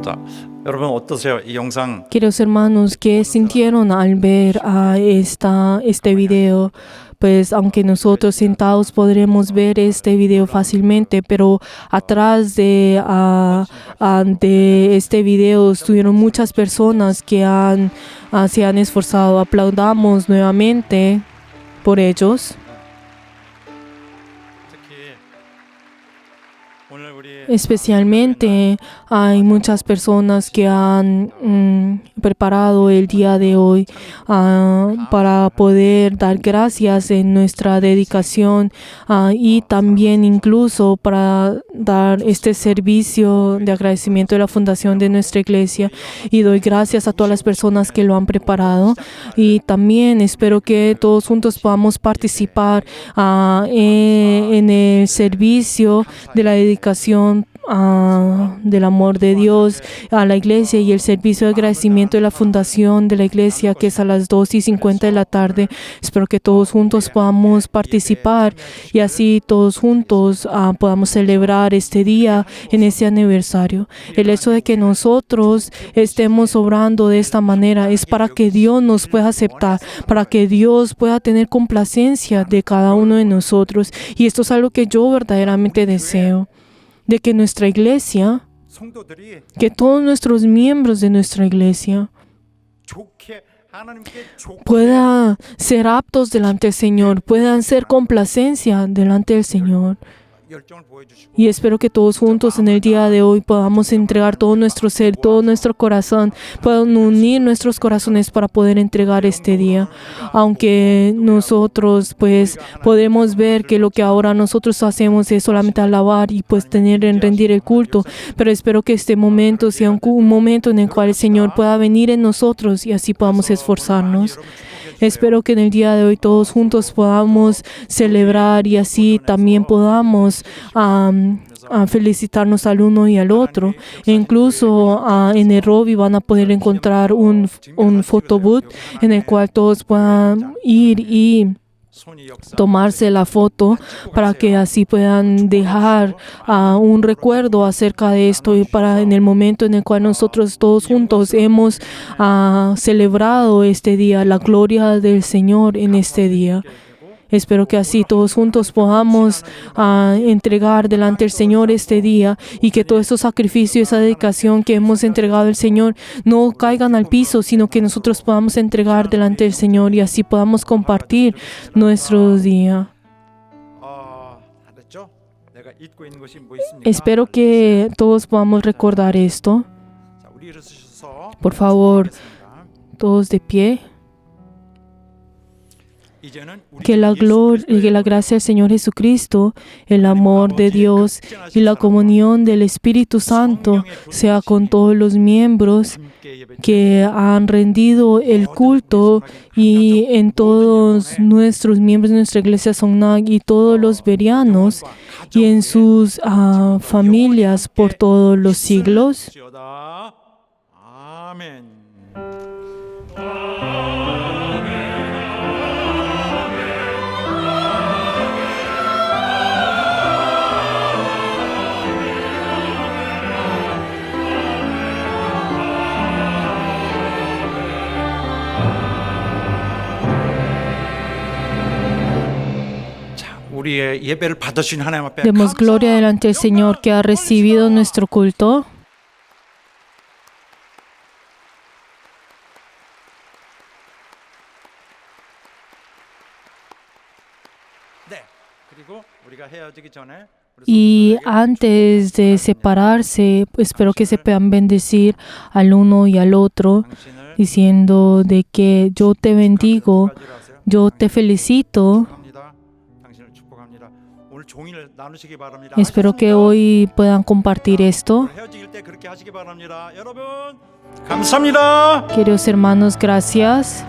자, 여러분 어떠세요? 이 영상 Queridos hermanos, ¿qué sintieron al ver este video? Pues aunque nosotros sentados podremos ver este video fácilmente, pero atrás de este video estuvieron muchas personas que se han esforzado. Aplaudamos nuevamente por ellos. Especialmente hay muchas personas que han preparado el día de hoy para poder dar gracias en nuestra dedicación y también incluso para dar este servicio de agradecimiento de la fundación de nuestra iglesia. Y doy gracias a todas las personas que lo han preparado, y también espero que todos juntos podamos participar en el servicio de la dedicación del amor de Dios a la iglesia y el servicio de agradecimiento de la fundación de la iglesia, que es a las 2:50 de la tarde. Espero que todos juntos podamos participar y así todos juntos podamos celebrar este día en este aniversario. El hecho de que nosotros estemos obrando de esta manera es para que Dios nos pueda aceptar, para que Dios pueda tener complacencia de cada uno de nosotros, y esto es algo que yo verdaderamente deseo, de que nuestra iglesia, que todos nuestros miembros de nuestra iglesia puedan ser aptos delante del Señor, puedan ser complacencia delante del Señor. Y espero que todos juntos en el día de hoy podamos entregar todo nuestro ser, todo nuestro corazón, puedan unir nuestros corazones para poder entregar este día. Aunque nosotros pues podemos ver que lo que ahora nosotros hacemos es solamente alabar y pues rendir el culto, pero espero que este momento sea un momento en el cual el Señor pueda venir en nosotros y así podamos esforzarnos. Espero que en el día de hoy todos juntos podamos celebrar y así también podamos felicitarnos al uno y al otro. E incluso en el Robbie van a poder encontrar un photobooth en el cual todos puedan ir y tomarse la foto para que así puedan dejar un recuerdo acerca de esto, y para en el momento en el cual nosotros todos juntos hemos celebrado este día, la gloria del Señor en este día. Espero que así todos juntos podamos entregar delante del Señor este día y que todo ese sacrificio, esa dedicación que hemos entregado al Señor no caigan al piso, sino que nosotros podamos entregar delante del Señor y así podamos compartir nuestro día. 알았죠? 내가 잊고 있는 것이 뭐 있습니까? Espero que todos podamos recordar esto. 자, 우리 일어서셔서 Por favor, 하겠습니다. todos de pie. 이제는 우리 Que la 예수 gloria y 그리스도의 que la gracia del Señor Jesucristo, el amor de Dios y la comunión del Espíritu Santo sea con todos los miembros 함께 예배 que han rendido el culto y en todos nuestros miembros de nuestra iglesia Songnag y todos los berianos y en sus familias por todos los siglos. 주시오다. 아멘. 자, 우리의 예배를 받으신 하나님 앞에 Demos gloria delante del Señor que ha recibido nuestro culto. 네. 그리고 우리가 헤어지기 전에 우리 Y 성도들에게 antes de separarse, espero que se puedan bendecir al uno y al otro, 당신을 diciendo de que yo te bendigo, yo te felicito. 축복합니다. 당신을 축복합니다. 오늘 종일 나누시기 바랍니다. Espero que 아셨습니까? hoy puedan compartir esto. 오늘 헤어질 때 그렇게 하시기 바랍니다. 여러분 감사합니다. Queridos hermanos, gracias.